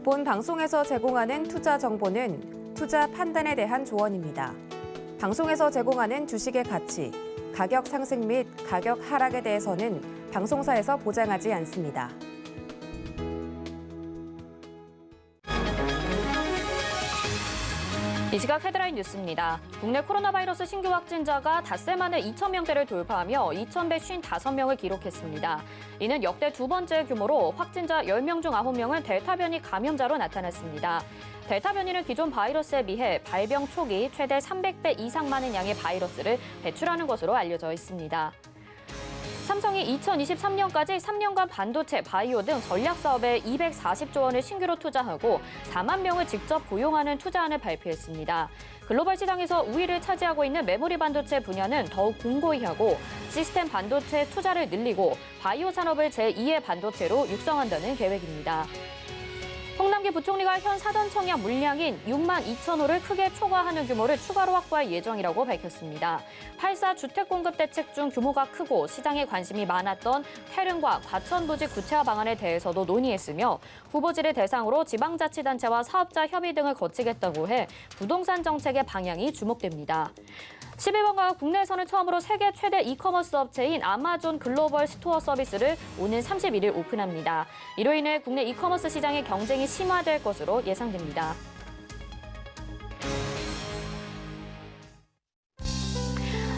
본 방송에서 제공하는 투자 정보는 투자 판단에 대한 조언입니다. 방송에서 제공하는 주식의 가치, 가격 상승 및 가격 하락에 대해서는 방송사에서 보장하지 않습니다. 이 시각 헤드라인 뉴스입니다. 국내 코로나 바이러스 신규 확진자가 닷새 만에 2,000명대를 돌파하며 2,155명을 기록했습니다. 이는 역대 두 번째 규모로 확진자 10명 중 9명은 델타 변이 감염자로 나타났습니다. 델타 변이는 기존 바이러스에 비해 발병 초기 최대 300배 이상 많은 양의 바이러스를 배출하는 것으로 알려져 있습니다. 삼성이 2023년까지 3년간 반도체, 바이오 등 전략 사업에 240조 원을 신규로 투자하고 4만 명을 직접 고용하는 투자안을 발표했습니다. 글로벌 시장에서 우위를 차지하고 있는 메모리 반도체 분야는 더욱 공고히 하고 시스템 반도체 투자를 늘리고 바이오 산업을 제2의 반도체로 육성한다는 계획입니다. 홍남기 부총리가 현 사전 청약 물량인 6만 2천 호를 크게 초과하는 규모를 추가로 확보할 예정이라고 밝혔습니다. 8사 주택 공급 대책 중 규모가 크고 시장에 관심이 많았던 태릉과 과천부지 구체화 방안에 대해서도 논의했으며 후보지를 대상으로 지방자치단체와 사업자 협의 등을 거치겠다고 해 부동산 정책의 방향이 주목됩니다. 11번가가 국내에서는 처음으로 세계 최대 이커머스 업체인 아마존 글로벌 스토어 서비스를 오는 31일 오픈합니다. 이로 인해 국내 이커머스 시장의 경쟁이 심화될 것으로 예상됩니다.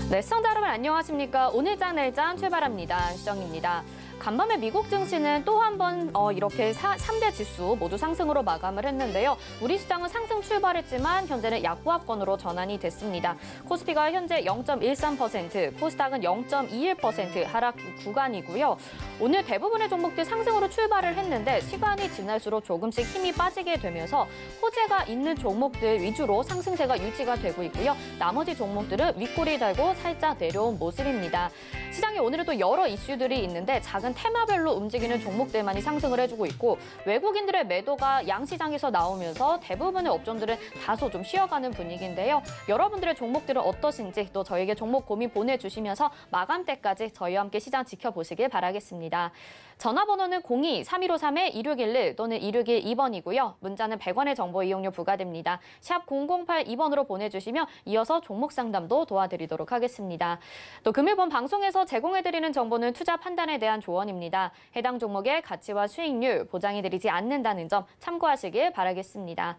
네, 시청자 여러분 안녕하십니까? 오늘장 내일장 출발합니다. 시정입니다. 간밤에 미국 증시는 또 한 번 이렇게 3대 지수 모두 상승으로 마감을 했는데요. 우리 시장은 상승 출발했지만 현재는 약보합권으로 전환이 됐습니다. 코스피가 현재 0.13%, 코스닥은 0.21% 하락 구간이고요. 오늘 대부분의 종목들 상승으로 출발을 했는데 시간이 지날수록 조금씩 힘이 빠지게 되면서 호재가 있는 종목들 위주로 상승세가 유지가 되고 있고요. 나머지 종목들은 윗꼬리 달고 살짝 내려온 모습입니다. 시장에 오늘은 또 여러 이슈들이 있는데 작은 테마별로 움직이는 종목들만이 상승을 해주고 있고 외국인들의 매도가 양시장에서 나오면서 대부분의 업종들은 다소 좀 쉬어가는 분위기인데요. 여러분들의 종목들은 어떠신지 또 저에게 종목 고민 보내주시면서 마감 때까지 저희와 함께 시장 지켜보시길 바라겠습니다. 전화번호는 02-3153-2611 또는 2612번이고요. 문자는 100원의 정보 이용료 부과됩니다. 샵 0082번으로 보내주시면 이어서 종목 상담도 도와드리도록 하겠습니다. 또 금일본 방송에서 제공해드리는 정보는 투자 판단에 대한 조언입니다. 해당 종목의 가치와 수익률 보장해드리지 않는다는 점 참고하시길 바라겠습니다.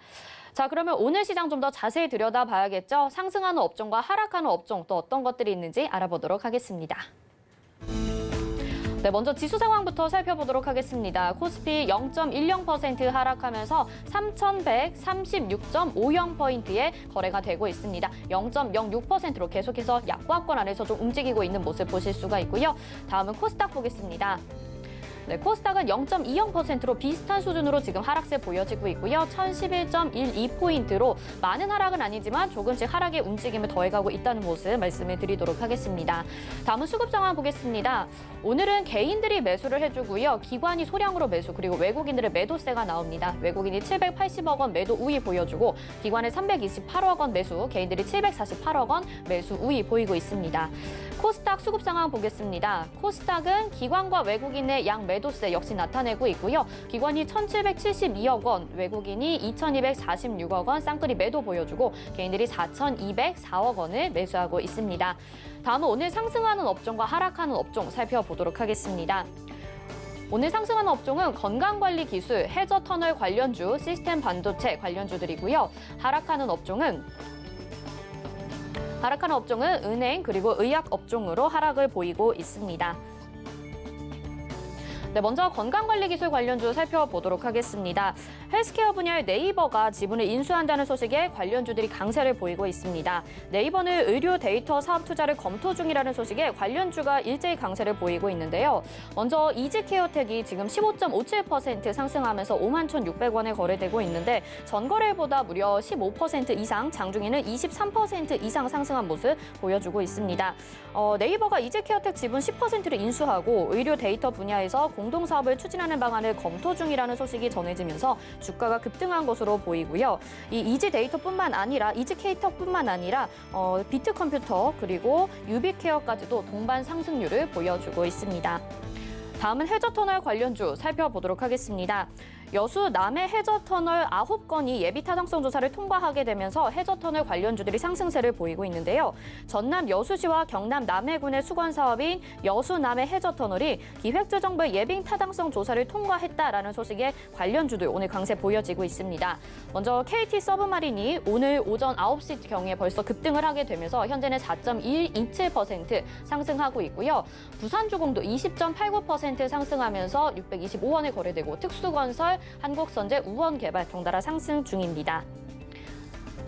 자, 그러면 오늘 시장 좀 더 자세히 들여다봐야겠죠? 상승하는 업종과 하락하는 업종 또 어떤 것들이 있는지 알아보도록 하겠습니다. 네, 먼저 지수 상황부터 살펴보도록 하겠습니다. 코스피 0.10% 하락하면서 3,136.50포인트의 거래가 되고 있습니다. 0.06%로 계속해서 약보합권 안에서 좀 움직이고 있는 모습 보실 수가 있고요. 다음은 코스닥 보겠습니다. 네, 코스닥은 0.20%로 비슷한 수준으로 지금 하락세 보여지고 있고요. 1,011.12포인트로 많은 하락은 아니지만 조금씩 하락의 움직임을 더해가고 있다는 모습 말씀을 드리도록 하겠습니다. 다음은 수급 상황 보겠습니다. 오늘은 개인들이 매수를 해주고요. 기관이 소량으로 매수 그리고 외국인들의 매도세가 나옵니다. 외국인이 780억 원 매도 우위 보여주고 기관의 328억 원 매수, 개인들이 748억 원 매수 우위 보이고 있습니다. 코스닥 수급 상황 보겠습니다. 코스닥은 기관과 외국인의 양 매도세 역시 나타내고 있고요. 기관이 1,772억 원, 외국인이 2,246억 원 쌍끌이 매도 보여주고 개인들이 4,204억 원을 매수하고 있습니다. 다음은 오늘 상승하는 업종과 하락하는 업종 살펴보도록 하겠습니다. 오늘 상승하는 업종은 건강관리 기술, 해저 터널 관련주, 시스템 반도체 관련주들이고요. 하락하는 업종은 은행 그리고 의약 업종으로 하락을 보이고 있습니다. 네, 먼저 건강관리기술 관련주 살펴보도록 하겠습니다. 헬스케어 분야의 네이버가 지분을 인수한다는 소식에 관련주들이 강세를 보이고 있습니다. 네이버는 의료 데이터 사업 투자를 검토 중이라는 소식에 관련주가 일제히 강세를 보이고 있는데요. 먼저 이지케어텍이 지금 15.57% 상승하면서 51,600원에 거래되고 있는데 전거래보다 무려 15% 이상, 장중에는 23% 이상 상승한 모습 보여주고 있습니다. 네이버가 이지케어텍 지분 10%를 인수하고 의료 데이터 분야에서 공동사업을 추진하는 방안을 검토 중이라는 소식이 전해지면서 주가가 급등한 것으로 보이고요. 이 이지케이터뿐만 아니라 비트컴퓨터 그리고 유비케어까지도 동반 상승률을 보여주고 있습니다. 다음은 해저터널 관련주 살펴보도록 하겠습니다. 여수 남해 해저터널 9건이 예비 타당성 조사를 통과하게 되면서 해저터널 관련주들이 상승세를 보이고 있는데요. 전남 여수시와 경남 남해군의 수건 사업인 여수 남해 해저터널이 기획재정부의 예비 타당성 조사를 통과했다라는 소식에 관련주들 오늘 강세 보여지고 있습니다. 먼저 KT 서브마린이 오늘 오전 9시 경에 벌써 급등을 하게 되면서 현재는 4.127% 상승하고 있고요. 부산주공도 20.89% 상승하면서 625원에 거래되고 특수건설, 한국선제, 우원개발 덩달아 상승 중입니다.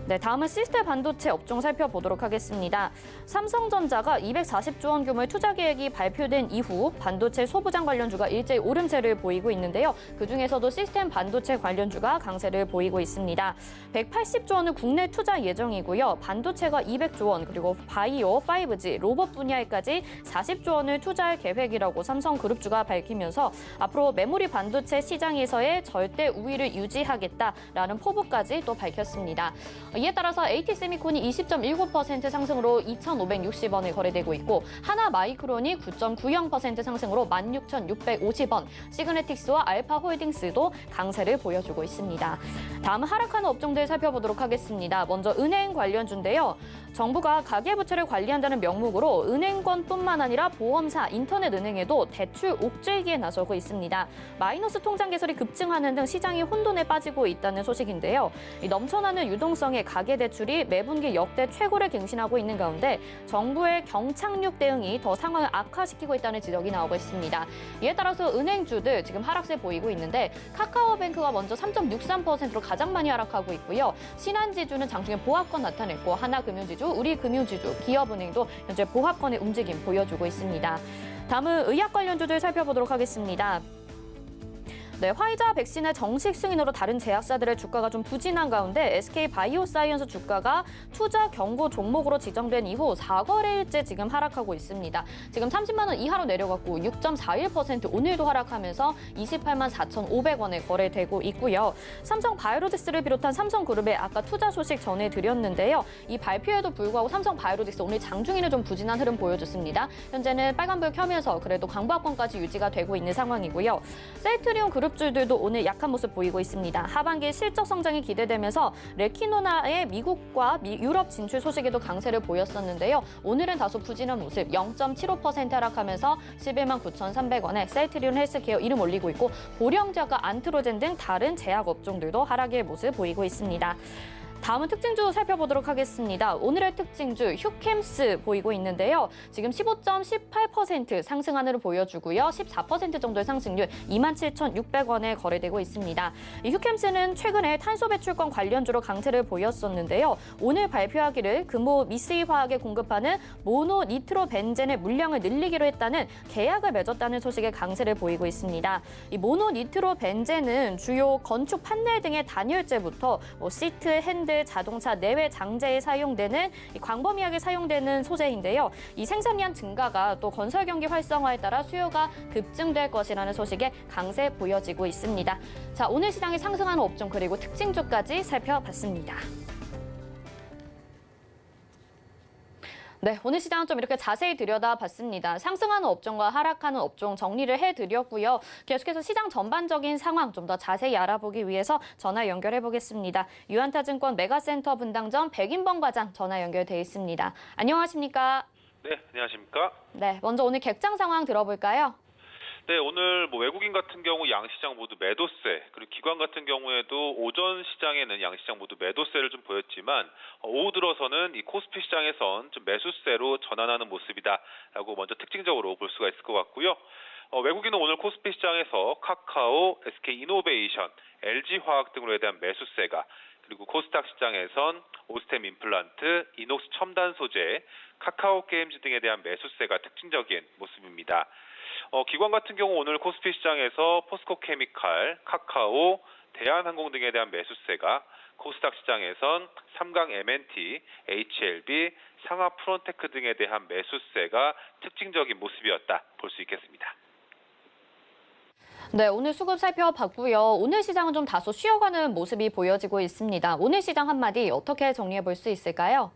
네, 다음은 시스템 반도체 업종 살펴보도록 하겠습니다. 삼성전자가 240조 원 규모의 투자 계획이 발표된 이후 반도체 소부장 관련주가 일제히 오름세를 보이고 있는데요. 그중에서도 시스템 반도체 관련주가 강세를 보이고 있습니다. 180조 원은 국내 투자 예정이고요. 반도체가 200조 원, 그리고 바이오, 5G, 로봇 분야에까지 40조 원을 투자할 계획이라고 삼성그룹주가 밝히면서 앞으로 메모리 반도체 시장에서의 절대 우위를 유지하겠다라는 포부까지 또 밝혔습니다. 이에 따라서 AT세미콘이 20.19% 상승으로 2,560원에 거래되고 있고 하나마이크론이 9.90% 상승으로 16,650원, 시그네틱스와 알파홀딩스도 강세를 보여주고 있습니다. 다음 하락하는 업종들 살펴보도록 하겠습니다. 먼저 은행 관련주인데요. 정부가 가계부채를 관리한다는 명목으로 은행권뿐만 아니라 보험사, 인터넷은행에도 대출 옥죄기에 나서고 있습니다. 마이너스 통장 개설이 급증하는 등 시장이 혼돈에 빠지고 있다는 소식인데요. 이 넘쳐나는 유동성의 가계대출이 매분기 역대 최고를 갱신하고 있는 가운데 정부의 경착륙 대응이 더 상황을 악화시키고 있다는 지적이 나오고 있습니다. 이에 따라서 은행주들 지금 하락세 보이고 있는데 카카오뱅크가 먼저 3.63%로 가장 많이 하락하고 있고요. 신한지주는 장중에 보합권 나타냈고 하나금융지주, 우리금융지주, 기업은행도 현재 보합권의 움직임 보여주고 있습니다. 다음은 의학 관련주들 살펴보도록 하겠습니다. 네, 화이자 백신의 정식 승인으로 다른 제약사들의 주가가 좀 부진한 가운데 SK바이오사이언스 주가가 투자 경고 종목으로 지정된 이후 4거래일째 지금 하락하고 있습니다. 지금 30만 원 이하로 내려갔고 6.41% 오늘도 하락하면서 28만 4,500원에 거래되고 있고요. 삼성바이오로직스를 비롯한 삼성그룹의 아까 투자 소식 전해드렸는데요. 이 발표에도 불구하고 삼성바이오로직스 오늘 장중에는 좀 부진한 흐름 보여줬습니다. 현재는 빨간불 켜면서 그래도 강보합권까지 유지가 되고 있는 상황이고요. 셀트리온 그룹 주들도 오늘 약한 모습 보이고 있습니다. 하반기 실적 성장이 기대되면서 레키노나의 미국과 유럽 진출 소식에도 강세를 보였었는데요. 오늘은 다소 부진한 모습 0.75% 하락하면서 11만 9,300원에 셀트리온 헬스케어 이름 올리고 있고 보령제약과 안트로젠 등 다른 제약 업종들도 하락의 모습 보이고 있습니다. 다음은 특징주 살펴보도록 하겠습니다. 오늘의 특징주 휴캠스 보이고 있는데요. 지금 15.18% 상승한으로 보여주고요. 14% 정도의 상승률 27,600원에 거래되고 있습니다. 이 휴캠스는 최근에 탄소 배출권 관련주로 강세를 보였었는데요. 오늘 발표하기를 금호 미쓰이화학에 공급하는 모노니트로벤젠의 물량을 늘리기로 했다는 계약을 맺었다는 소식에 강세를 보이고 있습니다. 이 모노니트로벤젠은 주요 건축 판넬 등의 단열재부터 시트, 핸들, 자동차 내외 장재에 사용되는 광범위하게 사용되는 소재인데요. 이 생산량 증가가 또 건설 경기 활성화에 따라 수요가 급증될 것이라는 소식에 강세 보여지고 있습니다. 자, 오늘 시장이 상승하는 업종 그리고 특징주까지 살펴봤습니다. 네, 오늘 시장은 좀 이렇게 자세히 들여다봤습니다. 상승하는 업종과 하락하는 업종 정리를 해드렸고요. 계속해서 시장 전반적인 상황 좀 더 자세히 알아보기 위해서 전화 연결해보겠습니다. 유한타증권 메가센터 분당점 백인범 과장 전화 연결돼 있습니다. 안녕하십니까? 네, 안녕하십니까? 네, 먼저 오늘 객장 상황 들어볼까요? 네, 오늘 외국인 같은 경우 양시장 모두 매도세, 그리고 기관 같은 경우에도 오전 시장에는 양시장 모두 매도세를 좀 보였지만 오후 들어서는 이 코스피 시장에선 좀 매수세로 전환하는 모습이다라고 먼저 특징적으로 볼 수가 있을 것 같고요. 외국인은 오늘 코스피 시장에서 카카오, SK이노베이션, LG화학 등으로에 대한 매수세가, 그리고 코스닥 시장에선 오스템 임플란트, 이녹스 첨단 소재, 카카오 게임즈 등에 대한 매수세가 특징적인 모습입니다. 기관 같은 경우 오늘 코스피 시장에서 포스코 케미칼, 카카오, 대한항공 등에 대한 매수세가, 코스닥 시장에선 삼강 M&T, HLB, 상하 프론테크 등에 대한 매수세가 특징적인 모습이었다 볼 수 있겠습니다. 네, 오늘 수급 살펴봤고요. 오늘 시장은 좀 다소 쉬어가는 모습이 보여지고 있습니다. 오늘 시장 한마디 어떻게 정리해 볼 수 있을까요?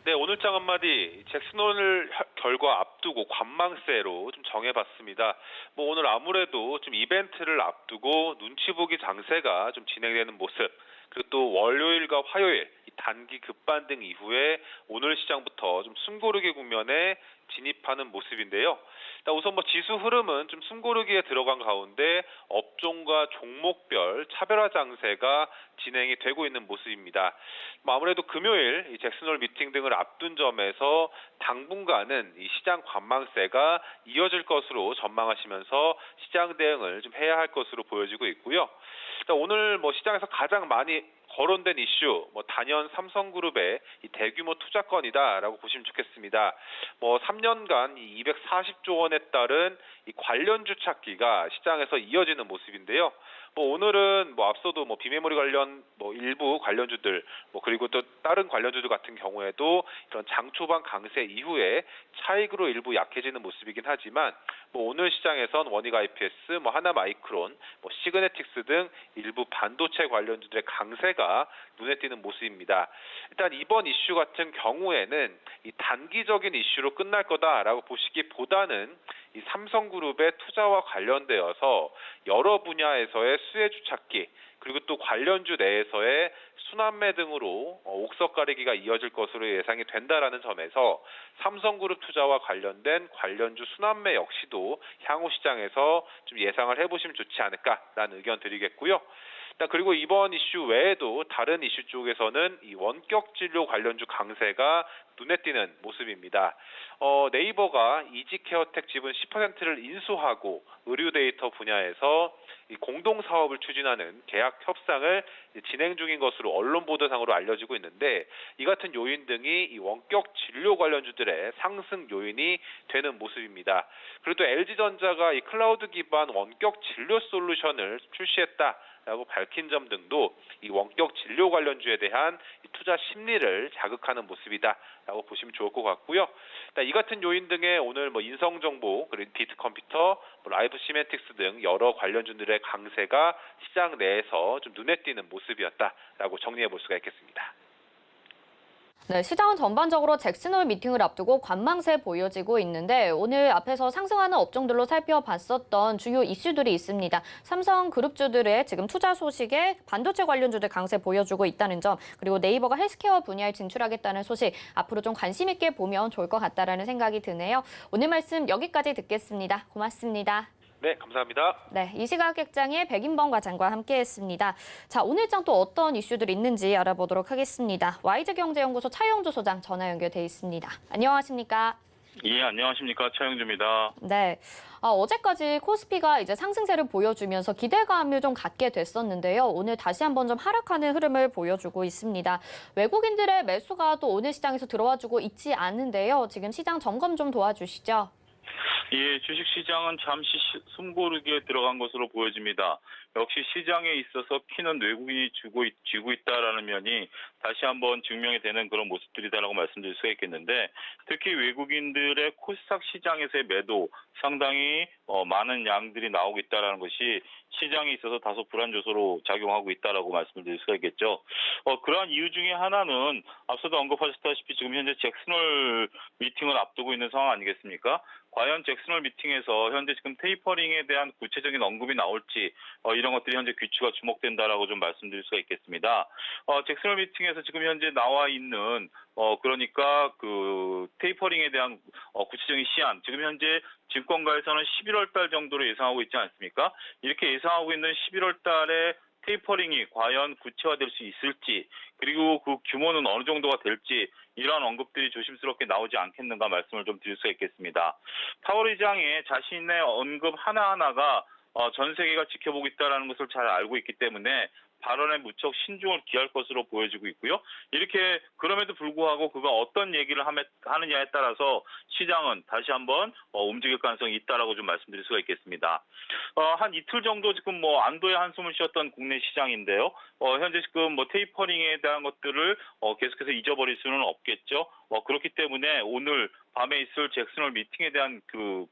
네, 오늘 장 한마디 잭슨 홀 결과 앞두고 관망세로 좀 정해봤습니다. 뭐 오늘 아무래도 좀 이벤트를 앞두고 눈치 보기 장세가 좀 진행되는 모습. 그리고 또 월요일과 화요일 이 단기 급반등 이후에 오늘 시장부터 좀 숨고르기 국면에 진입하는 모습인데요. 일단 우선 뭐 지수 흐름은 좀 숨고르기에 들어간 가운데 업종과 종목별 차별화 장세가 진행이 되고 있는 모습입니다. 뭐 아무래도 금요일 이 잭슨홀 미팅 등을 앞둔 점에서 당분간은 이 시장 관망세가 이어질 것으로 전망하시면서 시장 대응을 좀 해야 할 것으로 보여지고 있고요. 일단 오늘 뭐 시장에서 가장 많이 거론된 이슈, 뭐 단연 삼성그룹의 이 대규모 투자건이다라고 보시면 좋겠습니다. 뭐 3년간 이 240조 원에 따른 이 관련주 찾기가 시장에서 이어지는 모습인데요. 뭐 오늘은 뭐 앞서도 뭐 비메모리 관련 뭐 일부 관련주들 뭐 그리고 또 다른 관련주들 같은 경우에도 이런 장 초반 강세 이후에 차익으로 일부 약해지는 모습이긴 하지만 뭐 오늘 시장에선 원익 IPS, 뭐 하나마이크론, 뭐 시그네틱스 등 일부 반도체 관련주들의 강세가 눈에 띄는 모습입니다. 일단 이번 이슈 같은 경우에는 이 단기적인 이슈로 끝날 거다라고 보시기보다는 이 삼성그룹의 투자와 관련되어서 여러 분야에서의 수혜주 찾기 그리고 또 관련주 내에서의 순환매 등으로 옥석 가리기가 이어질 것으로 예상이 된다라는 점에서 삼성그룹 투자와 관련된 관련주 순환매 역시도 향후 시장에서 좀 예상을 해보시면 좋지 않을까라는 의견 드리겠고요. 그리고 이번 이슈 외에도 다른 이슈 쪽에서는 이 원격 진료 관련주 강세가 눈에 띄는 모습입니다. 네이버가 이지케어텍 지분 10%를 인수하고 의료 데이터 분야에서 이 공동 사업을 추진하는 계약 협상을 진행 중인 것으로 언론 보도상으로 알려지고 있는데 이 같은 요인 등이 이 원격 진료 관련주들의 상승 요인이 되는 모습입니다. 그리고 또 LG전자가 이 클라우드 기반 원격 진료 솔루션을 출시했다라고 밝힌 점 등도 이 원격 진료 관련주에 대한 투자 심리를 자극하는 모습이다라고 보시면 좋을 것 같고요. 이 같은 요인 등의 오늘 뭐 인성정보, 그리고 비트컴퓨터, 라이브 시멘틱스 등 여러 관련주들의 강세가 시장 내에서 좀 눈에 띄는 모습이었다라고 정리해 볼 수가 있겠습니다. 네, 시장은 전반적으로 잭슨홀 미팅을 앞두고 관망세 보여지고 있는데 오늘 앞에서 상승하는 업종들로 살펴봤었던 주요 이슈들이 있습니다. 삼성그룹주들의 지금 투자 소식에 반도체 관련주들 강세 보여주고 있다는 점, 그리고 네이버가 헬스케어 분야에 진출하겠다는 소식, 앞으로 좀 관심 있게 보면 좋을 것 같다라는 생각이 드네요. 오늘 말씀 여기까지 듣겠습니다. 고맙습니다. 네, 감사합니다. 네, 이시각액장의 백인범 과장과 함께했습니다. 자, 오늘 장 또 어떤 이슈들이 있는지 알아보도록 하겠습니다. YG경제연구소 차영주 소장 전화 연결돼 있습니다. 안녕하십니까? 예, 안녕하십니까. 차영주입니다. 네, 어제까지 코스피가 이제 상승세를 보여주면서 기대감을 좀 갖게 됐었는데요. 오늘 다시 한번 좀 하락하는 흐름을 보여주고 있습니다. 외국인들의 매수가 또 오늘 시장에서 들어와주고 있지 않은데요. 지금 시장 점검 좀 도와주시죠. 예, 주식시장은 잠시 숨고르기에 들어간 것으로 보여집니다. 역시 시장에 있어서 키는 외국인이 쥐고 있다라는 면이 다시 한번 증명이 되는 그런 모습들이다라고 말씀드릴 수가 있겠는데, 특히 외국인들의 코스닥 시장에서의 매도 상당히 많은 양들이 나오고 있다라는 것이 시장에 있어서 다소 불안 요소로 작용하고 있다라고 말씀드릴 수가 있겠죠. 그러한 이유 중에 하나는 앞서도 언급하셨다시피 지금 현재 잭슨홀 미팅을 앞두고 있는 상황 아니겠습니까? 과연 잭슨홀 미팅에서 현재 지금 테이퍼링에 대한 구체적인 언급이 나올지 이런 것들이 현재 귀추가 주목된다라고 좀 말씀드릴 수가 있겠습니다. 잭슨홀 미팅에서 지금 현재 나와 있는 그러니까 그 테이퍼링에 대한 구체적인 시한, 지금 현재 증권가에서는 11월 달 정도로 예상하고 있지 않습니까? 이렇게 예상하고 있는 11월 달에 테이퍼링이 과연 구체화될 수 있을지, 그리고 그 규모는 어느 정도가 될지 이러한 언급들이 조심스럽게 나오지 않겠는가 말씀을 좀 드릴 수가 있겠습니다. 파월 의장의 자신의 언급 하나하나가 전 세계가 지켜보고 있다는 것을 잘 알고 있기 때문에 발언에 무척 신중을 기할 것으로 보여지고 있고요. 이렇게 그럼에도 불구하고 그가 어떤 얘기를 하느냐에 따라서 시장은 다시 한번 움직일 가능성이 있다라고 좀 말씀드릴 수가 있겠습니다. 한 이틀 정도 지금 뭐 안도의 한숨을 쉬었던 국내 시장인데요. 현재 지금 뭐 테이퍼링에 대한 것들을 계속해서 잊어버릴 수는 없겠죠. 그렇기 때문에 오늘 밤에 있을 잭슨홀 미팅에 대한 그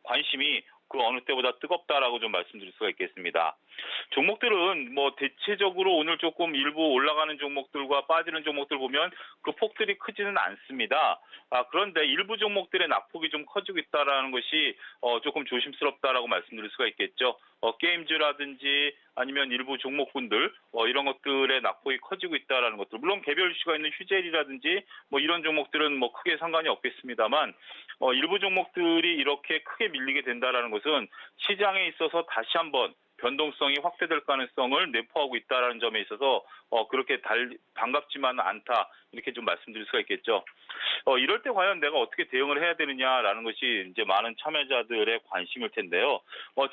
관심이 그 어느 때보다 뜨겁다라고 좀 말씀드릴 수가 있겠습니다. 종목들은 뭐 대체적으로 오늘 조금 일부 올라가는 종목들과 빠지는 종목들 보면 그 폭들이 크지는 않습니다. 그런데 일부 종목들의 낙폭이 좀 커지고 있다라는 것이 조금 조심스럽다라고 말씀드릴 수가 있겠죠. 게임즈라든지 아니면 일부 종목군들 이런 것들의 낙폭이 커지고 있다라는 것들. 물론 개별 이슈가 있는 휴젤이라든지 뭐 이런 종목들은 뭐 크게 상관이 없겠습니다만 일부 종목들이 이렇게 크게 밀리게 된다라는 것은 시장에 있어서 다시 한번 변동성이 확대될 가능성을 내포하고 있다는 점에 있어서 그렇게 반갑지만은 않다 이렇게 좀 말씀드릴 수가 있겠죠. 이럴 때 과연 내가 어떻게 대응을 해야 되느냐라는 것이 이제 많은 참여자들의 관심일 텐데요.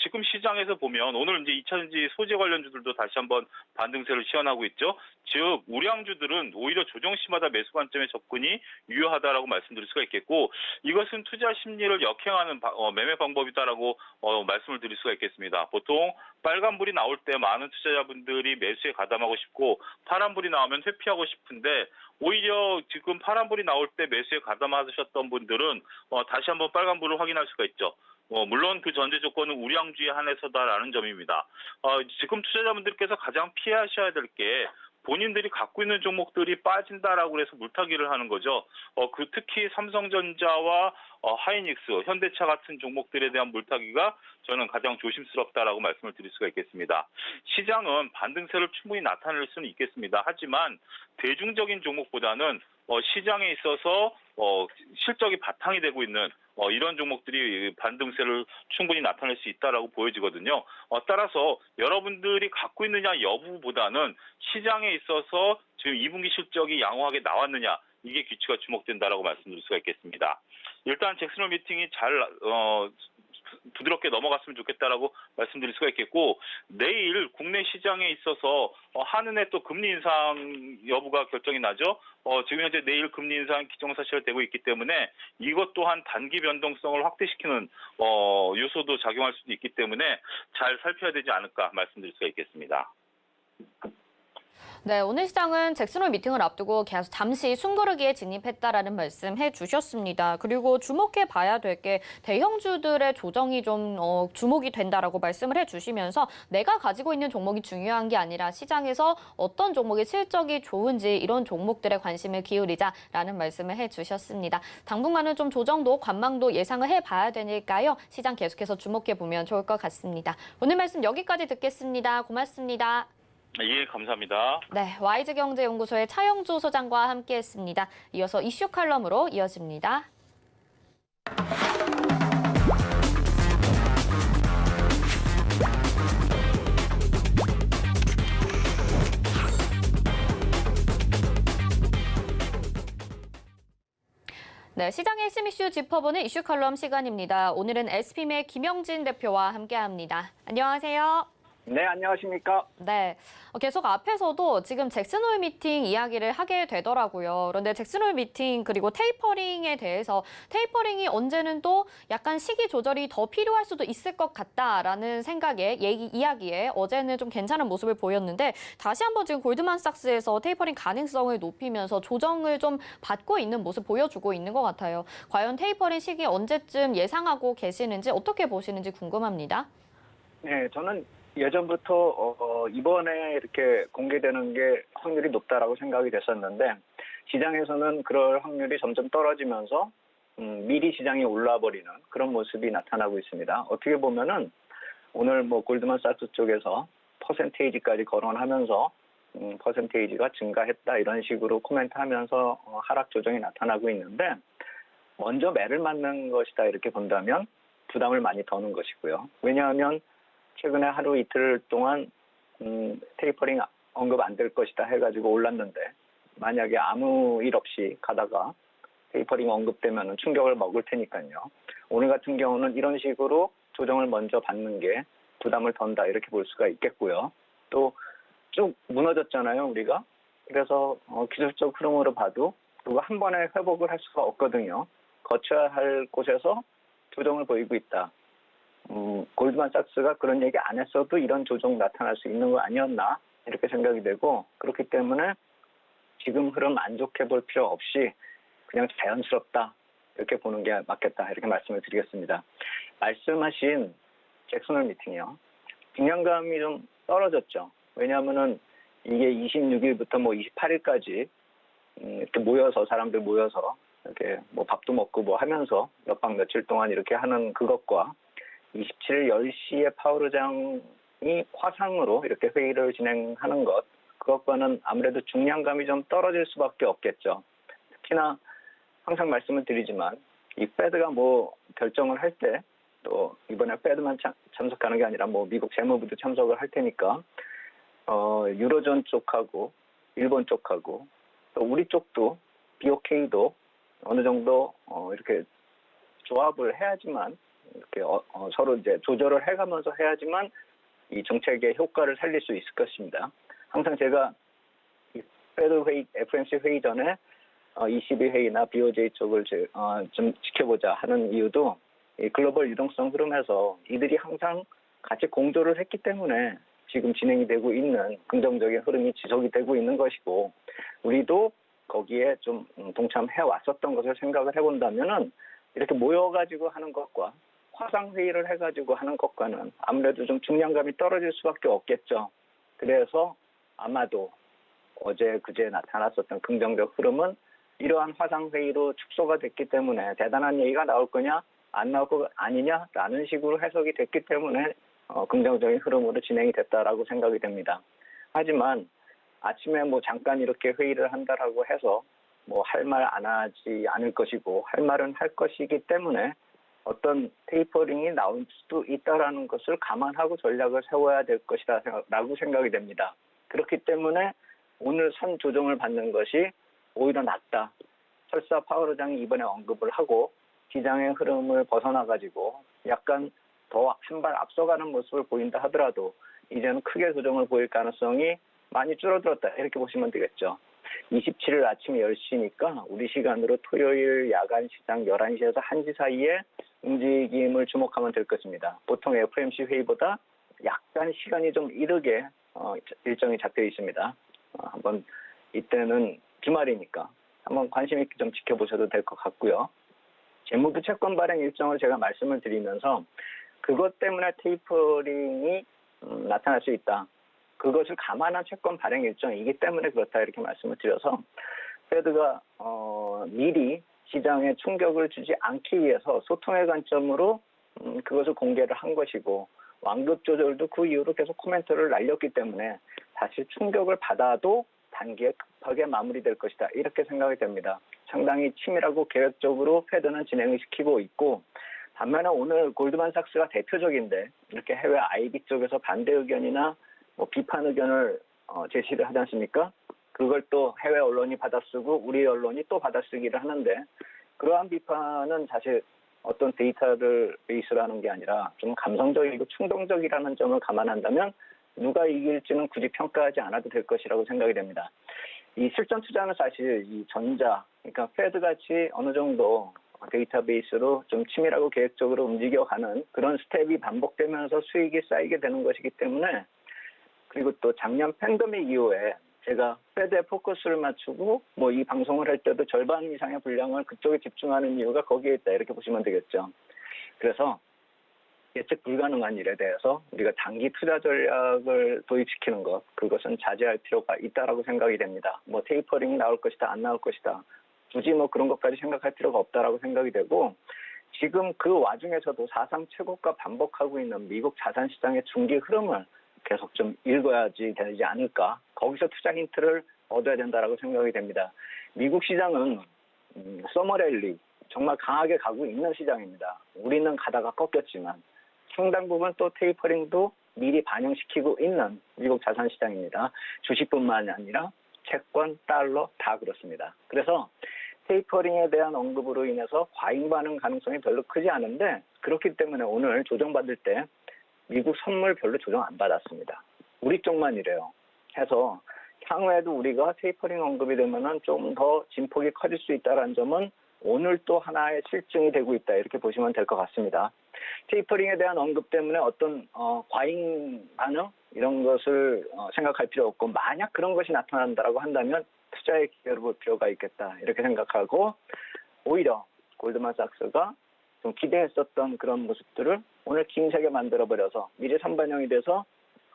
지금 시장에서 보면 오늘 이제 2차전지 소재 관련주들도 다시 한번 반등세를 시현하고 있죠. 즉 우량주들은 오히려 조정 시마다 매수 관점의 접근이 유효하다라고 말씀드릴 수가 있겠고 이것은 투자 심리를 역행하는 매매 방법이다라고 말씀을 드릴 수가 있겠습니다. 보통 빨간불이 나올 때 많은 투자자분들이 매수에 가담하고 싶고 파란불이 나오면 회피하고 싶은데 오히려 지금 파란불이 나올 때 매수에 가담하셨던 분들은 다시 한번 빨간불을 확인할 수가 있죠. 물론 그 전제 조건은 우량주에 한해서다라는 점입니다. 지금 투자자분들께서 가장 피하셔야 될 게 본인들이 갖고 있는 종목들이 빠진다라고 해서 물타기를 하는 거죠. 특히 삼성전자와 하이닉스, 현대차 같은 종목들에 대한 물타기가 저는 가장 조심스럽다라고 말씀을 드릴 수가 있겠습니다. 시장은 반등세를 충분히 나타낼 수는 있겠습니다. 하지만 대중적인 종목보다는 시장에 있어서 실적이 바탕이 되고 있는 이런 종목들이 반등세를 충분히 나타낼 수 있다라고 보여지거든요. 따라서 여러분들이 갖고 있느냐 여부보다는 시장에 있어서 지금 2분기 실적이 양호하게 나왔느냐 이게 귀치가 주목된다라고 말씀드릴 수가 있겠습니다. 일단 잭슨홀 미팅이 잘 부드럽게 넘어갔으면 좋겠다라고 말씀드릴 수가 있겠고 내일 국내 시장에 있어서 한은의 또 금리 인상 여부가 결정이 나죠. 지금 현재 내일 금리 인상 기정사실화되고 있기 때문에 이것 또한 단기 변동성을 확대시키는 요소도 작용할 수도 있기 때문에 잘 살펴야 되지 않을까 말씀드릴 수가 있겠습니다. 네, 오늘 시장은 잭슨홀 미팅을 앞두고 계속 잠시 숨고르기에 진입했다라는 말씀 해주셨습니다. 그리고 주목해 봐야 될 게 대형주들의 조정이 좀 주목이 된다라고 말씀을 해주시면서 내가 가지고 있는 종목이 중요한 게 아니라 시장에서 어떤 종목의 실적이 좋은지 이런 종목들에 관심을 기울이자라는 말씀을 해주셨습니다. 당분간은 좀 조정도 관망도 예상을 해봐야 되니까요. 시장 계속해서 주목해 보면 좋을 것 같습니다. 오늘 말씀 여기까지 듣겠습니다. 고맙습니다. 예, 감사합니다. 네, 와이즈경제연구소의 차영주 소장과 함께했습니다. 이어서 이슈 칼럼으로 이어집니다. 네, 시장의 핵심 이슈 짚어보는 이슈 칼럼 시간입니다. 오늘은 SPM의 김영진 대표와 함께합니다. 안녕하세요. 네, 안녕하십니까? 네, 계속 앞에서도 지금 잭슨홀 미팅 이야기를 하게 되더라고요. 그런데 잭슨홀 미팅 그리고 테이퍼링에 대해서 테이퍼링이 언제는 또 약간 시기 조절이 더 필요할 수도 있을 것 같다라는 생각에 이야기에 어제는 좀 괜찮은 모습을 보였는데 다시 한번 지금 골드만삭스에서 테이퍼링 가능성을 높이면서 조정을 좀 받고 있는 모습 보여주고 있는 것 같아요. 과연 테이퍼링 시기 언제쯤 예상하고 계시는지 어떻게 보시는지 궁금합니다. 네, 저는 예전부터 이번에 이렇게 공개되는 게 확률이 높다라고 생각이 됐었는데 시장에서는 그럴 확률이 점점 떨어지면서 미리 시장이 올라 버리는 그런 모습이 나타나고 있습니다. 어떻게 보면은 오늘 뭐 골드만삭스 쪽에서 퍼센테이지까지 거론하면서 퍼센테이지가 증가했다 이런 식으로 코멘트하면서 하락 조정이 나타나고 있는데 먼저 매를 맞는 것이다 이렇게 본다면 부담을 많이 더는 것이고요. 왜냐하면 최근에 하루 이틀 동안 테이퍼링 언급 안 될 것이다 해가지고 올랐는데 만약에 아무 일 없이 가다가 테이퍼링 언급되면 충격을 먹을 테니까요. 오늘 같은 경우는 이런 식으로 조정을 먼저 받는 게 부담을 던다 이렇게 볼 수가 있겠고요. 또 쭉 무너졌잖아요 우리가. 그래서 기술적 흐름으로 봐도 그거 한 번에 회복을 할 수가 없거든요. 거쳐야 할 곳에서 조정을 보이고 있다. 골드만삭스가 그런 얘기 안 했어도 이런 조정 나타날 수 있는 거 아니었나 이렇게 생각이 되고 그렇기 때문에 지금 흐름 안 좋게 볼 필요 없이 그냥 자연스럽다 이렇게 보는 게 맞겠다 이렇게 말씀을 드리겠습니다. 말씀하신 잭슨홀 미팅이요. 긴장감이 좀 떨어졌죠. 왜냐하면은 이게 26일부터 뭐 28일까지 이렇게 모여서 사람들 모여서 이렇게 뭐 밥도 먹고 뭐 하면서 몇 박 며칠 동안 이렇게 하는 그것과 27일 10시에 파월 의장이 화상으로 이렇게 회의를 진행하는 것, 그것과는 아무래도 중량감이 좀 떨어질 수밖에 없겠죠. 특히나 항상 말씀을 드리지만 이 페드가 뭐 결정을 할 때 또 이번에 페드만 참석하는 게 아니라 뭐 미국 재무부도 참석을 할 테니까 유로존 쪽하고 일본 쪽하고 또 우리 쪽도 BOK도 어느 정도 이렇게 조합을 해야지만 이렇게 서로 이제 조절을 해가면서 해야지만 이 정책의 효과를 살릴 수 있을 것입니다. 항상 제가 이 페드 회의, FOMC 회의 전에 ECB 회의나 BOJ 쪽을 좀 지켜보자 하는 이유도 이 글로벌 유동성 흐름에서 이들이 항상 같이 공조를 했기 때문에 지금 진행이 되고 있는 긍정적인 흐름이 지속이 되고 있는 것이고, 우리도 거기에 좀 동참해 왔었던 것을 생각을 해본다면은 이렇게 모여가지고 하는 것과 화상 회의를 해가지고 하는 것과는 아무래도 좀 중량감이 떨어질 수밖에 없겠죠. 그래서 아마도 어제 그제 나타났었던 긍정적 흐름은 이러한 화상 회의로 축소가 됐기 때문에 대단한 얘기가 나올 거냐 안 나올 거 아니냐라는 식으로 해석이 됐기 때문에 긍정적인 흐름으로 진행이 됐다라고 생각이 됩니다. 하지만 아침에 뭐 잠깐 이렇게 회의를 한다라고 해서 뭐 할 말 안 하지 않을 것이고 할 말은 할 것이기 때문에 어떤 테이퍼링이 나올 수도 있다라는 것을 감안하고 전략을 세워야 될 것이라고 생각이 됩니다. 그렇기 때문에 오늘 선 조정을 받는 것이 오히려 낫다. 설사 파월 의장이 이번에 언급을 하고 시장의 흐름을 벗어나가지고 약간 더 한 발 앞서가는 모습을 보인다 하더라도 이제는 크게 조정을 보일 가능성이 많이 줄어들었다. 이렇게 보시면 되겠죠. 27일 아침 10시니까 우리 시간으로 토요일 야간 시장 11시에서 1시 사이에 움직임을 주목하면 될 것입니다. 보통 FOMC 회의보다 약간 시간이 좀 이르게 일정이 잡혀 있습니다. 한번 이때는 주말이니까 한번 관심 있게 좀 지켜보셔도 될 것 같고요. 재무부 채권 발행 일정을 제가 말씀을 드리면서 그것 때문에 테이퍼링이 나타날 수 있다. 그것을 감안한 채권 발행 일정이기 때문에 그렇다 이렇게 말씀을 드려서 페드가 미리 시장에 충격을 주지 않기 위해서 소통의 관점으로 그것을 공개를 한 것이고 완급 조절도 그 이후로 계속 코멘트를 날렸기 때문에 사실 충격을 받아도 단기에 급하게 마무리될 것이다 이렇게 생각이 됩니다. 상당히 치밀하고 계획적으로 페드는 진행을 시키고 있고 반면에 오늘 골드만삭스가 대표적인데 이렇게 해외 IB 쪽에서 반대 의견이나 뭐 비판 의견을 제시를 하지 않습니까? 그걸 또 해외 언론이 받아쓰고 우리 언론이 또 받아쓰기를 하는데 그러한 비판은 사실 어떤 데이터를 베이스로 하는 게 아니라 좀 감성적이고 충동적이라는 점을 감안한다면 누가 이길지는 굳이 평가하지 않아도 될 것이라고 생각이 됩니다. 이 실전 투자는 사실 이 전자, 그러니까 페드 같이 어느 정도 데이터베이스로 좀 치밀하고 계획적으로 움직여가는 그런 스텝이 반복되면서 수익이 쌓이게 되는 것이기 때문에 그리고 또 작년 팬데믹 이후에 제가 페드에 포커스를 맞추고 뭐 이 방송을 할 때도 절반 이상의 분량을 그쪽에 집중하는 이유가 거기에 있다 이렇게 보시면 되겠죠. 그래서 예측 불가능한 일에 대해서 우리가 단기 투자 전략을 도입시키는 것 그것은 자제할 필요가 있다라고 생각이 됩니다. 뭐 테이퍼링이 나올 것이다 안 나올 것이다 굳이 뭐 그런 것까지 생각할 필요가 없다라고 생각이 되고 지금 그 와중에서도 사상 최고가 반복하고 있는 미국 자산시장의 중기 흐름을 계속 좀 읽어야지 되지 않을까. 거기서 투자 힌트를 얻어야 된다라고 생각이 됩니다. 미국 시장은 서머랠리 정말 강하게 가고 있는 시장입니다. 우리는 가다가 꺾였지만 상당 부분 또 테이퍼링도 미리 반영시키고 있는 미국 자산시장입니다. 주식뿐만 아니라 채권, 달러 다 그렇습니다. 그래서 테이퍼링에 대한 언급으로 인해서 과잉 반응 가능성이 별로 크지 않은데 그렇기 때문에 오늘 조정받을 때 미국 선물 별로 조정 안 받았습니다. 우리 쪽만 이래요. 해서 향후에도 우리가 테이퍼링 언급이 되면은 좀 더 진폭이 커질 수 있다는 점은 오늘 또 하나의 실증이 되고 있다 이렇게 보시면 될 것 같습니다. 테이퍼링에 대한 언급 때문에 어떤 과잉 반응 이런 것을 생각할 필요 없고 만약 그런 것이 나타난다고 한다면 투자의 기회를 볼 필요가 있겠다 이렇게 생각하고 오히려 골드만삭스가 좀 기대했었던 그런 모습들을 오늘 김세게 만들어버려서 미래 선반영이 돼서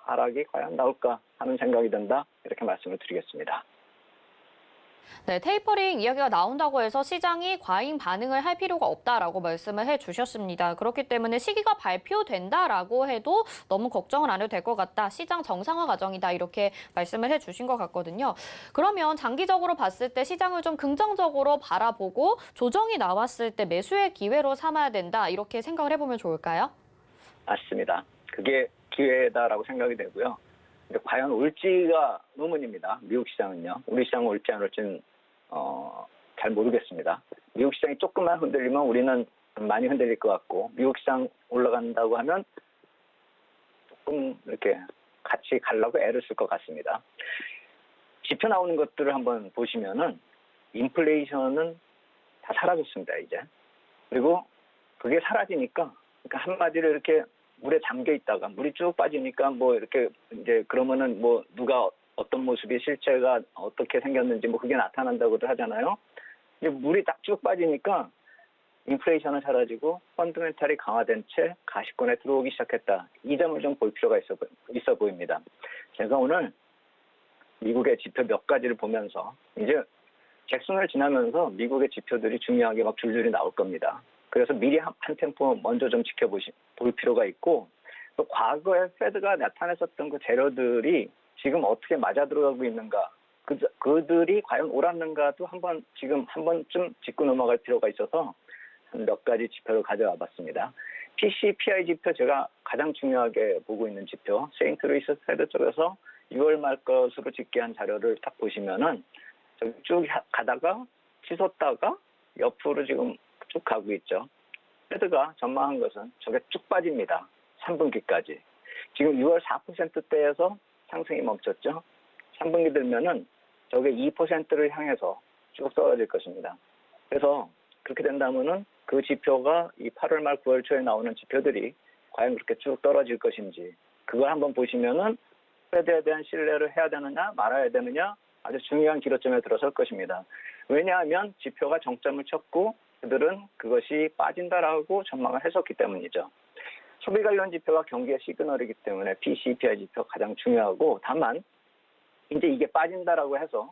하락이 과연 나올까 하는 생각이 든다. 이렇게 말씀을 드리겠습니다. 네, 테이퍼링 이야기가 나온다고 해서 시장이 과잉 반응을 할 필요가 없다라고 말씀을 해주셨습니다. 그렇기 때문에 시기가 발표된다라고 해도 너무 걱정을 안 해도 될 것 같다. 시장 정상화 과정이다. 이렇게 말씀을 해주신 것 같거든요. 그러면 장기적으로 봤을 때 시장을 좀 긍정적으로 바라보고 조정이 나왔을 때 매수의 기회로 삼아야 된다. 이렇게 생각을 해보면 좋을까요? 맞습니다. 그게 기회다라고 생각이 되고요. 근데 과연 올지가 의문입니다. 미국 시장은요. 우리 시장은 올지 안 올지는 잘 모르겠습니다. 미국 시장이 조금만 흔들리면 우리는 많이 흔들릴 것 같고 미국 시장 올라간다고 하면 조금 이렇게 같이 가려고 애를 쓸 것 같습니다. 지표 나오는 것들을 한번 보시면은 인플레이션은 다 사라졌습니다. 이제. 그리고 그게 사라지니까 그러니까 한마디로 이렇게 물에 잠겨 있다가 물이 쭉 빠지니까 뭐 이렇게 이제 그러면은 뭐 누가 어떤 모습이 실체가 어떻게 생겼는지 뭐 그게 나타난다고도 하잖아요. 이제 물이 딱 쭉 빠지니까 인플레이션은 사라지고 펀더멘탈이 강화된 채 가시권에 들어오기 시작했다. 이 점을 좀 볼 필요가 있어 보입니다. 제가 오늘 미국의 지표 몇 가지를 보면서 이제 잭슨을 지나면서 미국의 지표들이 중요하게 막 줄줄이 나올 겁니다. 그래서 미리 한 템포 먼저 좀 볼 필요가 있고 또 과거에 페드가 나타냈었던 그 재료들이 지금 어떻게 맞아 들어가고 있는가 그들이 과연 옳았는가도 지금 한 번쯤 짚고 넘어갈 필요가 있어서 몇 가지 지표를 가져와 봤습니다. PCPI 지표 제가 가장 중요하게 보고 있는 지표 세인트루이스 페드 쪽에서 6월 말 것으로 집계한 자료를 딱 보시면은 저기 쭉 가다가 치솟다가 옆으로 지금 쭉 가고 있죠. 페드가 전망한 것은 저게 쭉 빠집니다. 3분기까지. 지금 6월 4%대에서 상승이 멈췄죠. 3분기 들면은 저게 2%를 향해서 쭉 떨어질 것입니다. 그래서 그렇게 된다면은 그 지표가 이 8월 말 9월 초에 나오는 지표들이 과연 그렇게 쭉 떨어질 것인지 그걸 한번 보시면은 페드에 대한 신뢰를 해야 되느냐 말아야 되느냐 아주 중요한 기로점에 들어설 것입니다. 왜냐하면 지표가 정점을 쳤고 그들은 그것이 빠진다라고 전망을 했었기 때문이죠. 소비 관련 지표가 경기의 시그널이기 때문에 PCPI 지표가 가장 중요하고 다만 이제 이게 빠진다라고 해서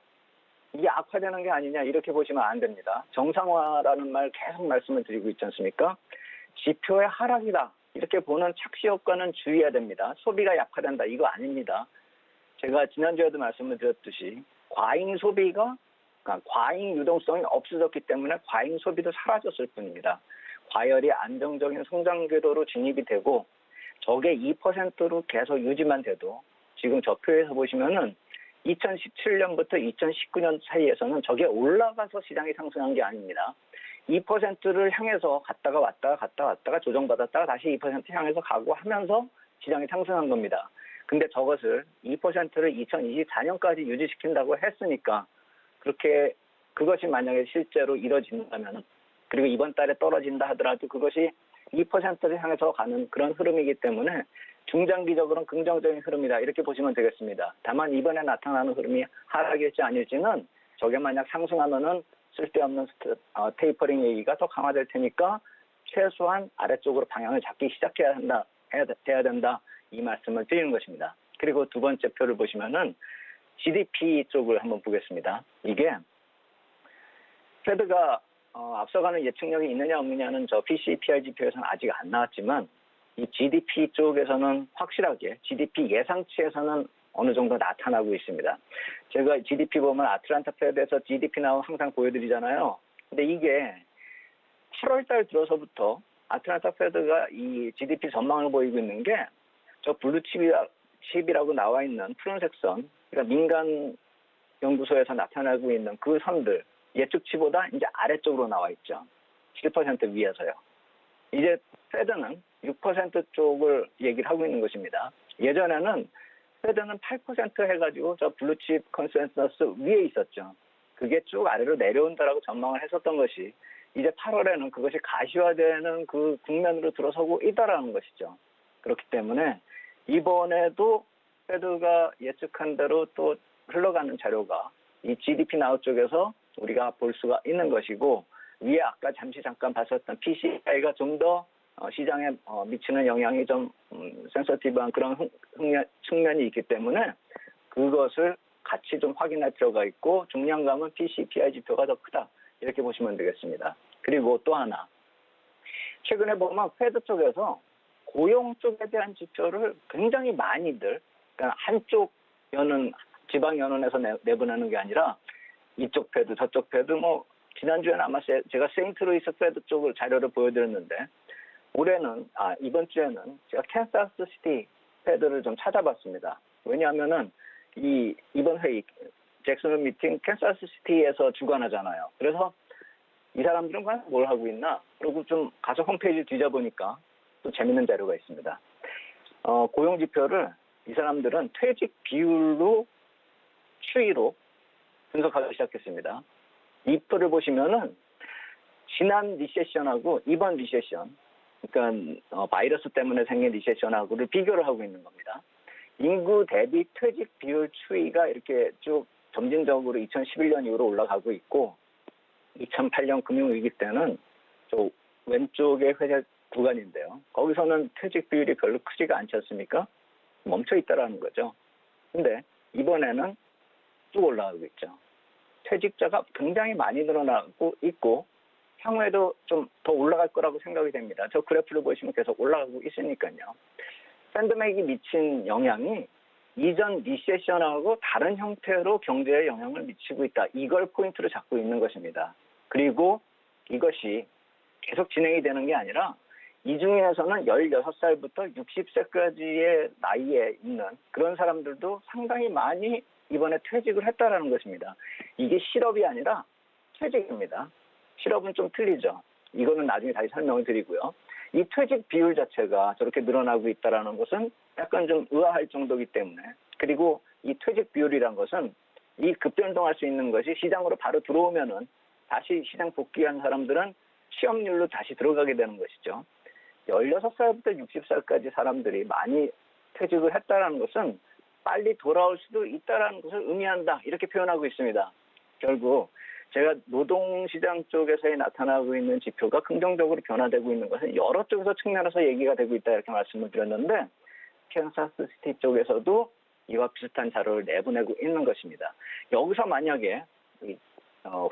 이게 악화되는 게 아니냐 이렇게 보시면 안 됩니다. 정상화라는 말 계속 말씀을 드리고 있지 않습니까? 지표의 하락이다 이렇게 보는 착시 효과는 주의해야 됩니다. 소비가 약화된다 이거 아닙니다. 제가 지난주에도 말씀을 드렸듯이 과잉 소비가 그러니까 과잉 유동성이 없어졌기 때문에 과잉 소비도 사라졌을 뿐입니다. 과열이 안정적인 성장 궤도로 진입이 되고 저게 2%로 계속 유지만 돼도 지금 저 표에서 보시면은 2017년부터 2019년 사이에서는 저게 올라가서 시장이 상승한 게 아닙니다. 2%를 향해서 갔다가 왔다가 조정받았다가 다시 2% 향해서 가고 하면서 시장이 상승한 겁니다. 근데 저것을 2%를 2024년까지 유지시킨다고 했으니까 그렇게 그것이 만약에 실제로 이뤄진다면 그리고 이번 달에 떨어진다 하더라도 그것이 2%를 향해서 가는 그런 흐름이기 때문에 중장기적으로는 긍정적인 흐름이다 이렇게 보시면 되겠습니다. 다만 이번에 나타나는 흐름이 하락일지 아닐지는 저게 만약 상승하면은 쓸데없는 테이퍼링 얘기가 더 강화될 테니까 최소한 아래쪽으로 방향을 잡기 시작해야 돼야 된다 이 말씀을 드리는 것입니다. 그리고 두 번째 표를 보시면은 GDP 쪽을 한번 보겠습니다. 이게 페드가 앞서가는 예측력이 있느냐 없느냐는 저 PCPI 지표에서는 아직 안 나왔지만 이 GDP 쪽에서는 확실하게 GDP 예상치에서는 어느 정도 나타나고 있습니다. 제가 GDP 보면 아틀란타 페드에서 GDP 나오면 항상 보여드리잖아요. 근데 이게 8월 달 들어서부터 아틀란타 페드가 이 GDP 전망을 보이고 있는 게 저 블루칩이라고 나와 있는 푸른색 선, 그러니까 민간 연구소에서 나타나고 있는 그 선들 예측치보다 이제 아래쪽으로 나와 있죠. 7% 위에서요. 이제 페드는 6% 쪽을 얘기를 하고 있는 것입니다. 예전에는 페드는 8% 해가지고 저 블루칩 컨센서스 위에 있었죠. 그게 쭉 아래로 내려온다라고 전망을 했었던 것이 이제 8월에는 그것이 가시화되는 그 국면으로 들어서고 있다라는 것이죠. 그렇기 때문에 이번에도 페드가 예측한 대로 또 흘러가는 자료가 이 GDP 나우 쪽에서 우리가 볼 수가 있는 것이고 위에 아까 잠깐 봤었던 PCI가 좀 더 시장에 미치는 영향이 좀 센서티브한 그런 측면이 있기 때문에 그것을 같이 좀 확인할 필요가 있고 중량감은 PCPI 지표가 더 크다 이렇게 보시면 되겠습니다. 그리고 또 하나 최근에 보면 패드 쪽에서 고용 쪽에 대한 지표를 굉장히 많이들 그러니까 한쪽 지방 연원에서 내보내는 게 아니라 이쪽 패드 저쪽 패드 뭐 지난주에는 아마 제가 세인트루이스 패드 쪽을 자료를 보여드렸는데 이번 주에는 제가 캔사스 시티 패드를 좀 찾아봤습니다. 왜냐하면은 이번 회의 잭슨홀 미팅 캔사스 시티에서 주관하잖아요. 그래서 이 사람들은 과연 뭘 하고 있나? 그리고 좀 가서 홈페이지 뒤져보니까 또 재밌는 자료가 있습니다. 고용 지표를 이 사람들은 퇴직 비율로 추이로 분석하기 시작했습니다. 이 표를 보시면은 지난 리세션하고 이번 리세션, 그러니까 바이러스 때문에 생긴 리세션하고를 비교를 하고 있는 겁니다. 인구 대비 퇴직 비율 추이가 이렇게 쭉 점진적으로 2011년 이후로 올라가고 있고 2008년 금융위기 때는 저 왼쪽의 회색 구간인데요. 거기서는 퇴직 비율이 별로 크지가 않지 않습니까? 멈춰 있다라는 거죠. 근데 이번에는 쭉 올라가고 있죠. 퇴직자가 굉장히 많이 늘어나고 있고 향후에도 좀 더 올라갈 거라고 생각이 됩니다. 저 그래프를 보시면 계속 올라가고 있으니까요. 팬데믹이 미친 영향이 이전 리세션하고 다른 형태로 경제에 영향을 미치고 있다. 이걸 포인트로 잡고 있는 것입니다. 그리고 이것이 계속 진행이 되는 게 아니라 이 중에서는 16살부터 60세까지의 나이에 있는 그런 사람들도 상당히 많이 이번에 퇴직을 했다라는 것입니다. 이게 실업이 아니라 퇴직입니다. 실업은 좀 틀리죠. 이거는 나중에 다시 설명을 드리고요. 이 퇴직 비율 자체가 저렇게 늘어나고 있다는 것은 약간 좀 의아할 정도이기 때문에 그리고 이 퇴직 비율이란 것은 이 급변동할 수 있는 것이 시장으로 바로 들어오면은 다시 시장 복귀한 사람들은 취업률로 다시 들어가게 되는 것이죠. 16살부터 60살까지 사람들이 많이 퇴직을 했다는 것은 빨리 돌아올 수도 있다는 것을 의미한다. 이렇게 표현하고 있습니다. 결국 제가 노동시장 쪽에서 나타나고 있는 지표가 긍정적으로 변화되고 있는 것은 여러 쪽에서 측면에서 얘기가 되고 있다 이렇게 말씀을 드렸는데 캔사스 시티 쪽에서도 이와 비슷한 자료를 내보내고 있는 것입니다. 여기서 만약에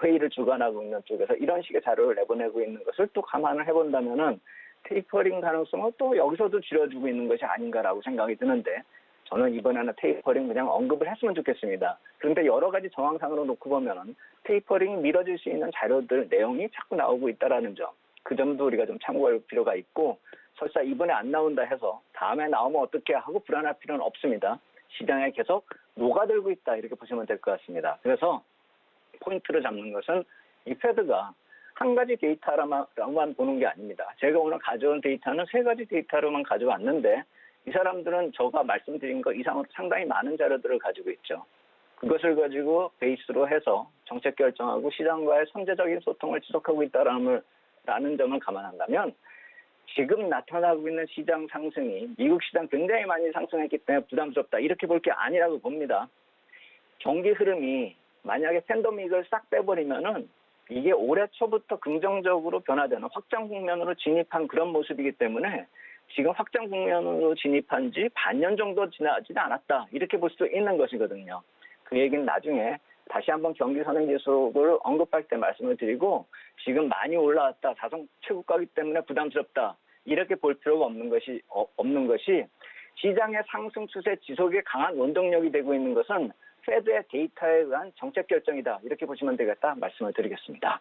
회의를 주관하고 있는 쪽에서 이런 식의 자료를 내보내고 있는 것을 또 감안을 해본다면은 테이퍼링 가능성을 또 여기서도 줄여주고 있는 것이 아닌가라고 생각이 드는데 저는 이번에는 테이퍼링 그냥 언급을 했으면 좋겠습니다. 그런데 여러 가지 정황상으로 놓고 보면은 테이퍼링이 미뤄질 수 있는 자료들 내용이 자꾸 나오고 있다라는 점, 그 점도 우리가 좀 참고할 필요가 있고 설사 이번에 안 나온다 해서 다음에 나오면 어떻게 하고 불안할 필요는 없습니다. 시장에 계속 녹아들고 있다 이렇게 보시면 될 것 같습니다. 그래서 포인트를 잡는 것은 이 패드가 한 가지 데이터로만 보는 게 아닙니다. 제가 오늘 가져온 데이터는 3가지 데이터로만 가져왔는데 이 사람들은 제가 말씀드린 것 이상으로 상당히 많은 자료들을 가지고 있죠. 그것을 가지고 베이스로 해서 정책 결정하고 시장과의 선제적인 소통을 지속하고 있다라는 점을 감안한다면 지금 나타나고 있는 시장 상승이 미국 시장 굉장히 많이 상승했기 때문에 부담스럽다 이렇게 볼 게 아니라고 봅니다. 경기 흐름이 만약에 팬데믹을 싹 빼버리면은 이게 올해 초부터 긍정적으로 변화되는 확장 국면으로 진입한 그런 모습이기 때문에 지금 확장 국면으로 진입한 지 반년 정도 지나지 않았다 이렇게 볼 수 있는 것이거든요. 그 얘기는 나중에 다시 한번 경기 선행지수를 언급할 때 말씀을 드리고 지금 많이 올라왔다 자동 최고가이기 때문에 부담스럽다 이렇게 볼 필요가 없는 것이 시장의 상승 추세 지속에 강한 원동력이 되고 있는 것은 패드의 데이터에 의한 정책 결정이다 이렇게 보시면 되겠다 말씀을 드리겠습니다.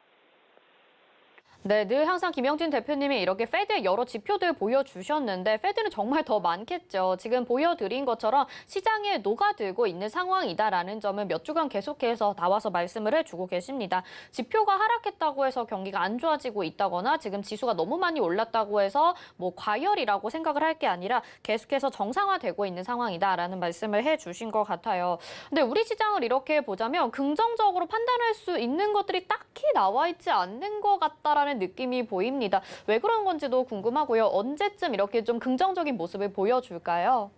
네, 늘 항상 김영진 대표님이 이렇게 패드의 여러 지표들 보여주셨는데 패드는 정말 더 많겠죠. 지금 보여드린 것처럼 시장에 녹아들고 있는 상황이다라는 점은 몇 주간 계속해서 나와서 말씀을 해주고 계십니다. 지표가 하락했다고 해서 경기가 안 좋아지고 있다거나 지금 지수가 너무 많이 올랐다고 해서 뭐 과열이라고 생각을 할 게 아니라 계속해서 정상화되고 있는 상황이다라는 말씀을 해주신 것 같아요. 근데 우리 시장을 이렇게 보자면 긍정적으로 판단할 수 있는 것들이 딱히 나와 있지 않는 것 같다라는 느낌이 보입니다. 왜 그런 건지도 궁금하고요. 언제쯤 이렇게 좀 긍정적인 모습을 보여줄까요?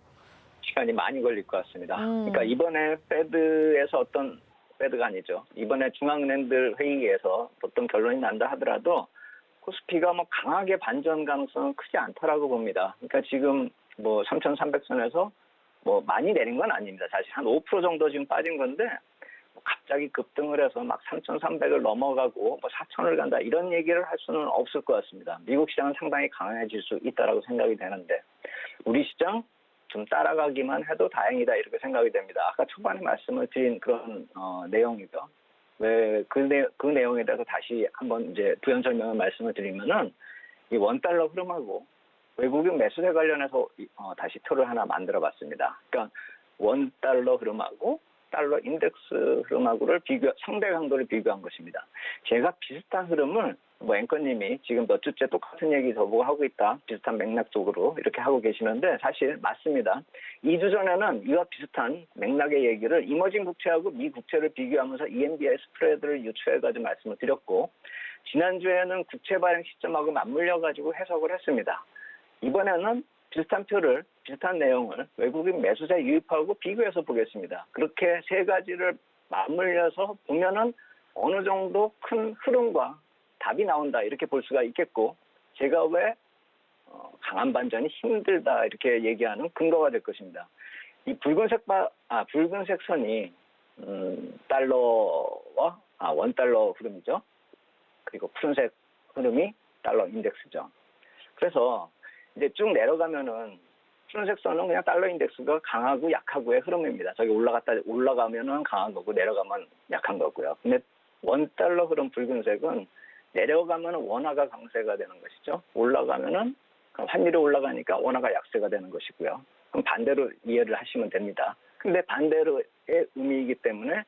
시간이 많이 걸릴 것 같습니다. 그러니까 이번에 패드에서 어떤 배드가 아니죠. 이번에 중앙은행들 회의에서 어떤 결론이 난다 하더라도 코스피가 뭐 강하게 반전 가능성은 크지 않다라고 봅니다. 그러니까 지금 뭐 3,300선에서 뭐 많이 내린 건 아닙니다. 사실 한 5% 정도 지금 빠진 건데 뭐 갑자기 급등을 해서 막 3,300을 넘어가고 뭐 4,000을 간다 이런 얘기를 할 수는 없을 것 같습니다. 미국 시장은 상당히 강해질 수 있다라고 생각이 되는데 우리 시장 좀 따라가기만 해도 다행이다 이렇게 생각이 됩니다. 아까 초반에 말씀을 드린 그런 내용이죠. 왜 그 내용에 대해서 다시 한번 이제 부연 설명을 말씀을 드리면은 이 원달러 흐름하고 외국인 매수세 관련해서 다시 표를 하나 만들어봤습니다. 그러니까 원달러 흐름하고 달러 인덱스 흐름하고를 상대 강도를 비교한 것입니다. 제가 비슷한 흐름을 뭐 앵커님이 지금 몇 주째 똑같은 얘기 저보고 하고 있다. 비슷한 맥락 쪽으로 이렇게 하고 계시는데 사실 맞습니다. 2주 전에는 이와 비슷한 맥락의 얘기를 이머징 국채하고 미 국채를 비교하면서 EMBI 스프레드를 유추해가지고 말씀을 드렸고 지난주에는 국채 발행 시점하고 맞물려가지고 해석을 했습니다. 이번에는 비슷한 내용을 외국인 매수세 유입하고 비교해서 보겠습니다. 그렇게 세 가지를 맞물려서 보면은 어느 정도 큰 흐름과 답이 나온다 이렇게 볼 수가 있겠고 제가 왜 강한 반전이 힘들다 이렇게 얘기하는 근거가 될 것입니다. 이 붉은색 선이 달러와 원달러 흐름이죠. 그리고 푸른색 흐름이 달러 인덱스죠. 그래서 이제 쭉 내려가면은 푸른색 선은 그냥 달러 인덱스가 강하고 약하고의 흐름입니다. 저기 올라가면은 강한 거고 내려가면 약한 거고요. 근데 원달러 흐름 붉은색은 내려가면은 원화가 강세가 되는 것이죠. 올라가면은 환율이 올라가니까 원화가 약세가 되는 것이고요. 그럼 반대로 이해를 하시면 됩니다. 근데 반대로의 의미이기 때문에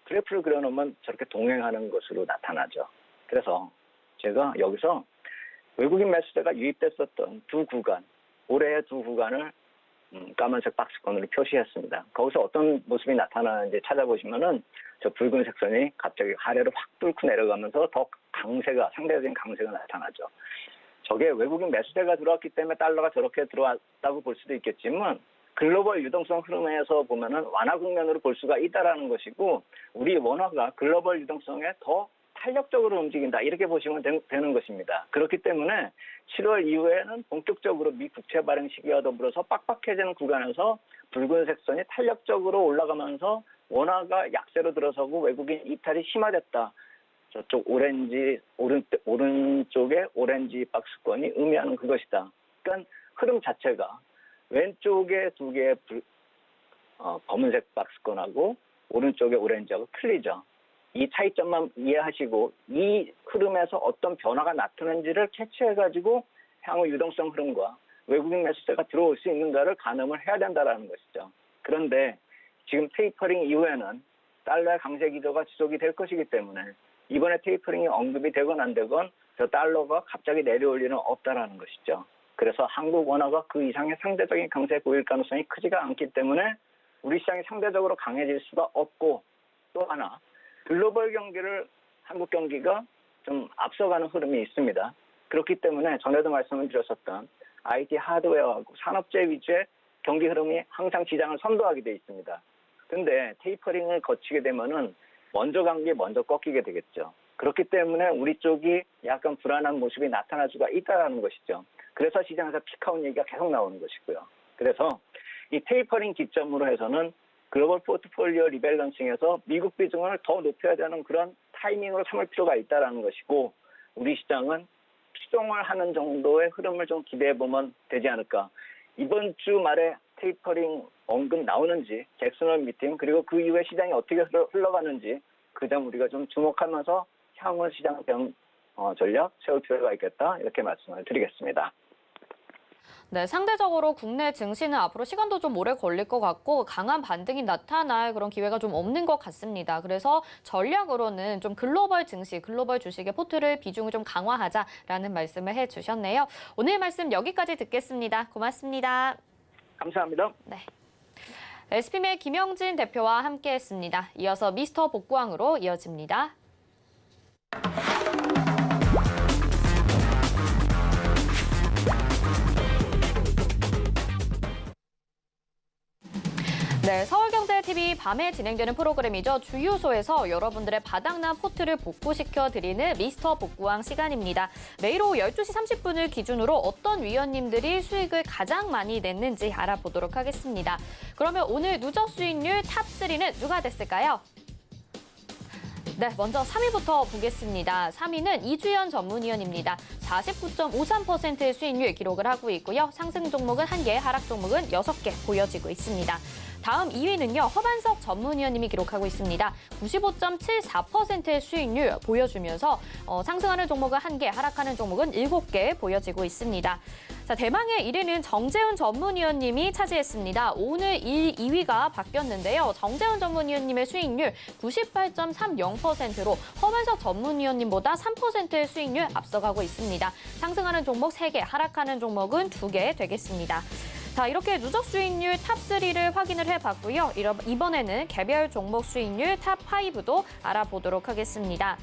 그래프를 그려놓으면 저렇게 동행하는 것으로 나타나죠. 그래서 제가 여기서 외국인 매수세가 유입됐었던 올해의 두 구간을 까만색 박스권으로 표시했습니다. 거기서 어떤 모습이 나타나는지 찾아보시면은 저 붉은색 선이 갑자기 아래로 확 뚫고 내려가면서 더 상대적인 강세가 나타나죠. 저게 외국인 매수세가 들어왔기 때문에 달러가 저렇게 들어왔다고 볼 수도 있겠지만 글로벌 유동성 흐름에서 보면은 완화 국면으로 볼 수가 있다라는 것이고 우리 원화가 글로벌 유동성에 더 탄력적으로 움직인다 이렇게 보시면 되는 것입니다. 그렇기 때문에 7월 이후에는 본격적으로 미 국채 발행 시기와 더불어서 빡빡해지는 구간에서 붉은색 선이 탄력적으로 올라가면서 원화가 약세로 들어서고 외국인 이탈이 심화됐다. 저쪽 오른쪽에 오렌지 박스권이 의미하는 그것이다. 그러니까 흐름 자체가 왼쪽에 두 개의 검은색 박스권하고 오른쪽에 오렌지하고 틀리죠. 이 차이점만 이해하시고 이 흐름에서 어떤 변화가 나타나는지를 캐치해가지고 향후 유동성 흐름과 외국인 매수세가 들어올 수 있는가를 가늠을 해야 된다는 것이죠. 그런데 지금 테이퍼링 이후에는 달러의 강세 기조가 지속이 될 것이기 때문에 이번에 테이퍼링이 언급이 되건 안 되건 저 달러가 갑자기 내려올 일은 없다라는 것이죠. 그래서 한국 원화가 그 이상의 상대적인 강세 보일 가능성이 크지가 않기 때문에 우리 시장이 상대적으로 강해질 수가 없고 또 하나 글로벌 경기를 한국 경기가 좀 앞서가는 흐름이 있습니다. 그렇기 때문에 전에도 말씀을 드렸었던 IT 하드웨어하고 산업재 위주의 경기 흐름이 항상 시장을 선도하게 돼 있습니다. 근데 테이퍼링을 거치게 되면은 먼저 간 게 먼저 꺾이게 되겠죠. 그렇기 때문에 우리 쪽이 약간 불안한 모습이 나타날 수가 있다는 것이죠. 그래서 시장에서 피크아웃 얘기가 계속 나오는 것이고요. 그래서 이 테이퍼링 기점으로 해서는 글로벌 포트폴리오 리밸런싱에서 미국 비중을 더 높여야 되는 그런 타이밍으로 삼을 필요가 있다는 것이고 우리 시장은 추종을 하는 정도의 흐름을 좀 기대해보면 되지 않을까. 이번 주 말에 테이퍼링 언급 나오는지 잭슨홀 미팅 그리고 그 이후에 시장이 어떻게 흘러가는지 그 점 우리가 좀 주목하면서 향후 시장 전략 세울 필요가 있겠다 이렇게 말씀을 드리겠습니다. 네, 상대적으로 국내 증시는 앞으로 시간도 좀 오래 걸릴 것 같고 강한 반등이 나타날 그런 기회가 좀 없는 것 같습니다. 그래서 전략으로는 좀 글로벌 증시, 글로벌 주식의 포트를 비중을 좀 강화하자라는 말씀을 해주셨네요. 오늘 말씀 여기까지 듣겠습니다. 고맙습니다. 감사합니다. 네. SPM의 김영진 대표와 함께했습니다. 이어서 미스터 복구왕으로 이어집니다. 네, 서울경제 TV 밤에 진행되는 프로그램이죠. 주유소에서 여러분들의 바닥난 포트를 복구시켜 드리는 미스터 복구왕 시간입니다. 매일 오후 12시 30분을 기준으로 어떤 위원님들이 수익을 가장 많이 냈는지 알아보도록 하겠습니다. 그러면 오늘 누적 수익률 탑3는 누가 됐을까요? 네, 먼저 3위부터 보겠습니다. 3위는 이주연 전문위원입니다. 49.53%의 수익률 기록을 하고 있고요. 상승 종목은 1개, 하락 종목은 6개 보여지고 있습니다. 다음 2위는요. 허반석 전문위원님이 기록하고 있습니다. 95.74%의 수익률 보여주면서 상승하는 종목은 1개, 하락하는 종목은 7개 보여지고 있습니다. 자, 대망의 1위는 정재훈 전문위원님이 차지했습니다. 오늘 2위가 바뀌었는데요. 정재훈 전문위원님의 수익률 98.30%로 허반석 전문위원님보다 3%의 수익률 앞서가고 있습니다. 상승하는 종목 3개, 하락하는 종목은 2개 되겠습니다. 자, 이렇게 누적 수익률 탑3를 확인을 해봤고요. 이번에는 개별 종목 수익률 탑5도 알아보도록 하겠습니다.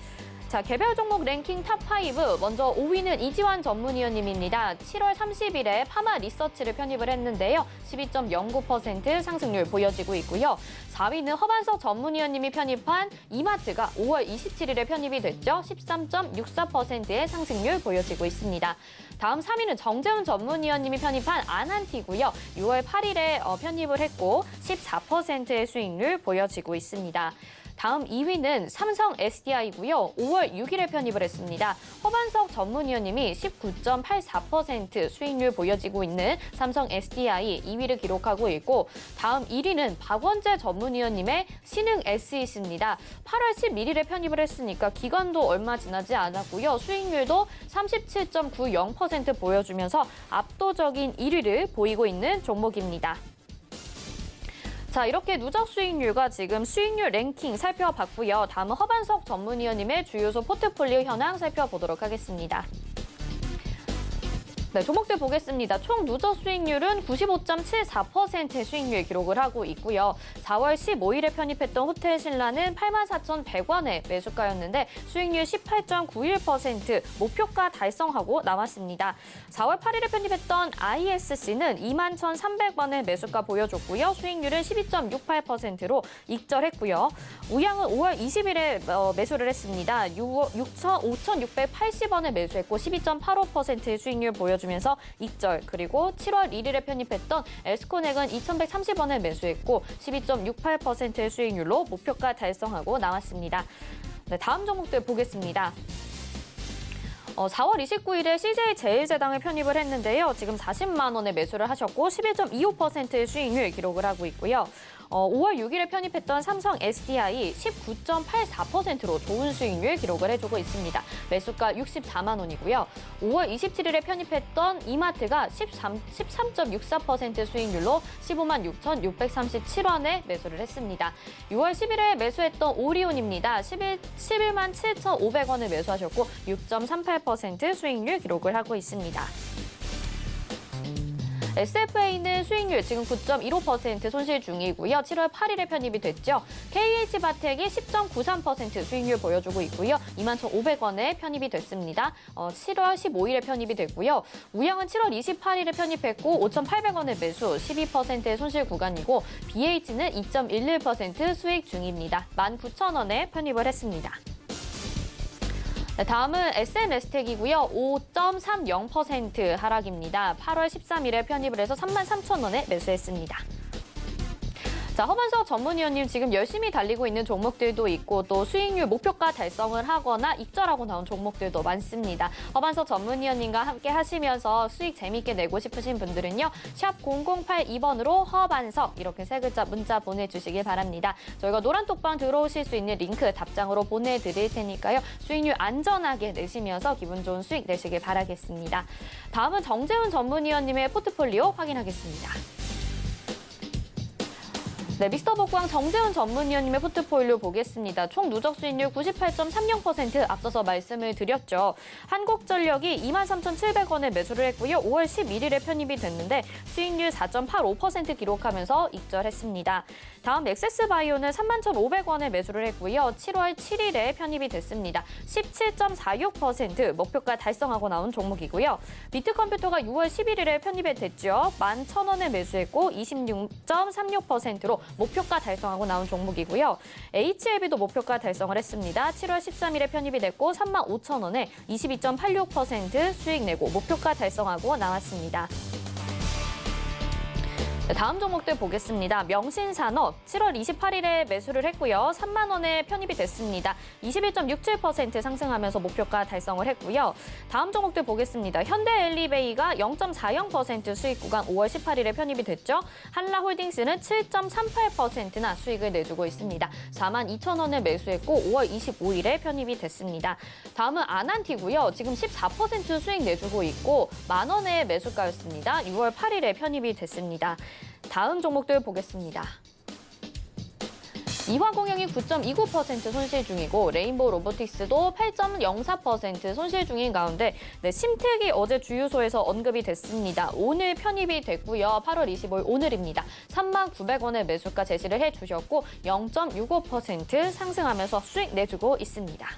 자, 개별 종목 랭킹 탑5, 먼저 5위는 이지환 전문위원님입니다. 7월 30일에 파마 리서치를 편입을 했는데요. 12.09% 상승률 보여지고 있고요. 4위는 허반석 전문위원님이 편입한 이마트가 5월 27일에 편입이 됐죠. 13.64%의 상승률 보여지고 있습니다. 다음 3위는 정재훈 전문위원님이 편입한 아난티고요. 6월 8일에 편입을 했고 14%의 수익률 보여지고 있습니다. 다음 2위는 삼성 SDI고요. 5월 6일에 편입을 했습니다. 허반석 전문위원님이 19.84% 수익률 보여지고 있는 삼성 SDI 2위를 기록하고 있고 다음 1위는 박원재 전문위원님의 신흥 SEC입니다. 8월 11일에 편입을 했으니까 기간도 얼마 지나지 않았고요. 수익률도 37.90% 보여주면서 압도적인 1위를 보이고 있는 종목입니다. 자, 이렇게 누적 수익률과 지금 수익률 랭킹 살펴봤고요. 다음은 허반석 전문위원님의 주요소 포트폴리오 현황 살펴보도록 하겠습니다. 네, 종목들 보겠습니다. 총 누적 수익률은 95.74%의 수익률 기록을 하고 있고요. 4월 15일에 편입했던 호텔 신라는 84,100원의 매수가였는데 수익률 18.91% 목표가 달성하고 나왔습니다. 4월 8일에 편입했던 ISC는 21,300원의 매수가 보여줬고요. 수익률은 12.68%로 익절했고요. 우양은 5월 20일에 매수를 했습니다. 5,680원에 매수했고 12.85%의 수익률 보여주면서 익절, 그리고 7월 1일에 편입했던 에스코넥은 2,130원에 매수했고 12.68%의 수익률로 목표가 달성하고 나왔습니다. 네, 다음 종목들 보겠습니다. 4월 29일에 CJ제일제당에 편입을 했는데요. 지금 40만 원에 매수를 하셨고 11.25%의 수익률 기록을 하고 있고요. 5월 6일에 편입했던 삼성 SDI 19.84%로 좋은 수익률 기록을 해주고 있습니다. 매수가 64만 원이고요. 5월 27일에 편입했던 이마트가 13.64% 수익률로 15만 6,637원에 매수를 했습니다. 6월 10일에 매수했던 오리온입니다. 11만 7,500원을 매수하셨고 6.38% 수익률 기록을 하고 있습니다. SFA는 수익률 지금 9.15% 손실 중이고요. 7월 8일에 편입이 됐죠. KH바텍이 10.93% 수익률 보여주고 있고요. 21,500원에 편입이 됐습니다. 7월 15일에 편입이 됐고요. 우양은 7월 28일에 편입했고 5,800원에 매수, 12%의 손실 구간이고 BH는 2.11% 수익 중입니다. 19,000원에 편입을 했습니다. 네, 다음은 SMS텍이고요. 5.30% 하락입니다. 8월 13일에 편입을 해서 33,000원에 매수했습니다. 자, 허반석 전문위원님 지금 열심히 달리고 있는 종목들도 있고 또 수익률 목표가 달성을 하거나 익절하고 나온 종목들도 많습니다. 허반석 전문위원님과 함께 하시면서 수익 재미있게 내고 싶으신 분들은요. 샵 0082번으로 허반석 이렇게 세 글자 문자 보내주시길 바랍니다. 저희가 노란톡방 들어오실 수 있는 링크 답장으로 보내드릴 테니까요. 수익률 안전하게 내시면서 기분 좋은 수익 내시길 바라겠습니다. 다음은 정재훈 전문위원님의 포트폴리오 확인하겠습니다. 네, 미스터 복구왕 정재훈 전문위원님의 포트폴리오 보겠습니다. 총 누적 수익률 98.30% 앞서서 말씀을 드렸죠. 한국전력이 23,700원에 매수를 했고요. 5월 11일에 편입이 됐는데 수익률 4.85% 기록하면서 익절했습니다. 다음 엑세스바이오는 31,500원에 매수를 했고요. 7월 7일에 편입이 됐습니다. 17.46% 목표가 달성하고 나온 종목이고요. 비트컴퓨터가 6월 11일에 편입이 됐죠. 11,000원에 매수했고 26.36%로 목표가 달성하고 나온 종목이고요. HLB도 목표가 달성을 했습니다. 7월 13일에 편입이 됐고 35,000원에 22.86% 수익 내고 목표가 달성하고 나왔습니다. 다음 종목들 보겠습니다. 명신산업 7월 28일에 매수를 했고요. 3만 원에 편입이 됐습니다. 21.67% 상승하면서 목표가 달성을 했고요. 다음 종목들 보겠습니다. 현대엘리베이가 0.40% 수익 구간 5월 18일에 편입이 됐죠. 한라홀딩스는 7.38%나 수익을 내주고 있습니다. 42,000원에 매수했고 5월 25일에 편입이 됐습니다. 다음은 아난티고요. 지금 14% 수익 내주고 있고 만 원의 매수가였습니다. 6월 8일에 편입이 됐습니다. 다음 종목들 보겠습니다. 이화공영이 9.29% 손실 중이고 레인보우 로보틱스도 8.04% 손실 중인 가운데 심택이 어제 주유소에서 언급이 됐습니다. 오늘 편입이 됐고요. 8월 25일 오늘입니다. 39,900원의 매수가 제시를 해주셨고 0.65% 상승하면서 수익 내주고 있습니다.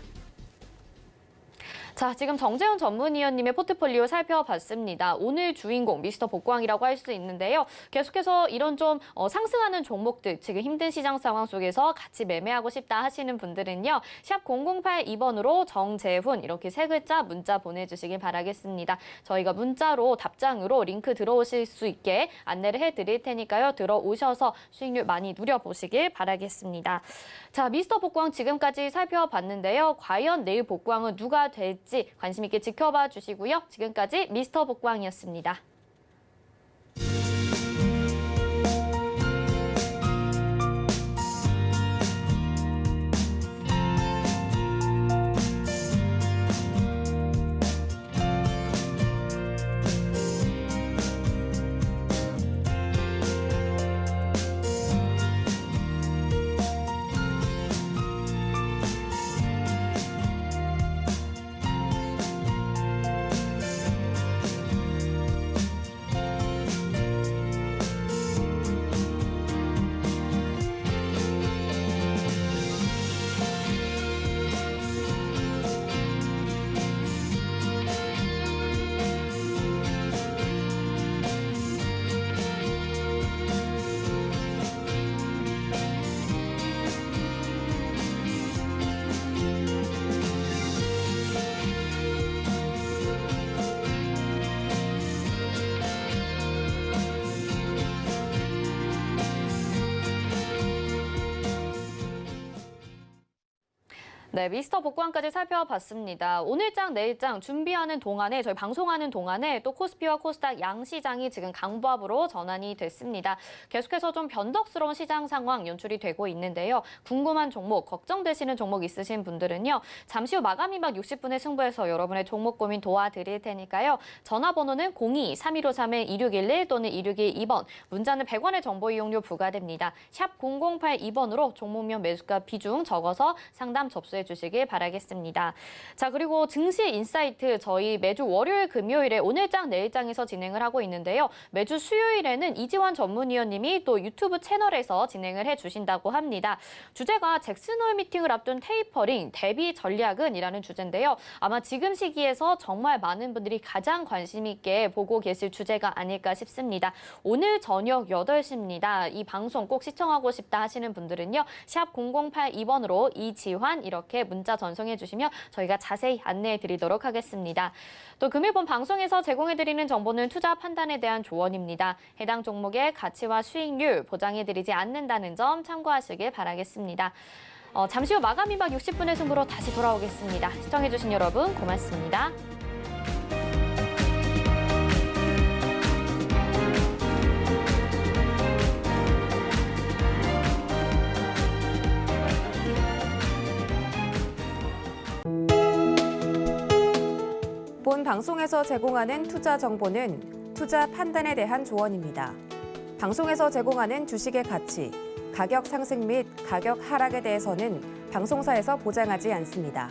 자, 지금 정재훈 전문위원님의 포트폴리오 살펴봤습니다. 오늘 주인공 미스터 복광이라고 할 수 있는데요. 계속해서 이런 좀 상승하는 종목들, 지금 힘든 시장 상황 속에서 같이 매매하고 싶다 하시는 분들은요. 샵 0082번으로 정재훈 이렇게 세 글자 문자 보내주시길 바라겠습니다. 저희가 문자로 답장으로 링크 들어오실 수 있게 안내를 해드릴 테니까요. 들어오셔서 수익률 많이 누려보시길 바라겠습니다. 자, 미스터 복광 지금까지 살펴봤는데요. 과연 내일 복광은 누가 될지 관심 있게 지켜봐 주시고요. 지금까지 미스터 복광이었습니다. 네, 미스터 복광까지 살펴봤습니다. 오늘장, 내일장 준비하는 동안에 저희 방송하는 동안에 또 코스피와 코스닥 양시장이 지금 강보합으로 전환이 됐습니다. 계속해서 좀 변덕스러운 시장 상황 연출이 되고 있는데요. 궁금한 종목, 걱정되시는 종목 있으신 분들은요. 잠시 후 마감 임박 60분의 승부에서 여러분의 종목 고민 도와드릴 테니까요. 전화번호는 02-3153-2611 또는 2612번, 문자는 100원의 정보 이용료 부과됩니다. 샵 0082번으로 종목명 매수가 비중 적어서 상담 접수해 주시길 바라겠습니다. 자, 그리고 증시 인사이트 저희 매주 월요일, 금요일에 오늘장, 내일장에서 진행을 하고 있는데요. 매주 수요일에는 이지환 전문위원님이 또 유튜브 채널에서 진행을 해주신다고 합니다. 주제가 잭슨홀 미팅을 앞둔 테이퍼링, 대비 전략은이라는 주제인데요. 아마 지금 시기에서 정말 많은 분들이 가장 관심 있게 보고 계실 주제가 아닐까 싶습니다. 오늘 저녁 8시입니다. 이 방송 꼭 시청하고 싶다 하시는 분들은요. 샵 0082번으로 이지환 이렇게 문자 전송해 주시면 저희가 자세히 안내해 드리도록 하겠습니다. 또 금일본 방송에서 제공해 드리는 정보는 투자 판단에 대한 조언입니다. 해당 종목의 가치와 수익률 보장해 드리지 않는다는 점 참고하시길 바라겠습니다. 잠시 후 마감 임박 60분의 승부로 다시 돌아오겠습니다. 시청해 주신 여러분 고맙습니다. 본 방송에서 제공하는 투자 정보는 투자 판단에 대한 조언입니다. 방송에서 제공하는 주식의 가치, 가격 상승 및 가격 하락에 대해서는 방송사에서 보장하지 않습니다.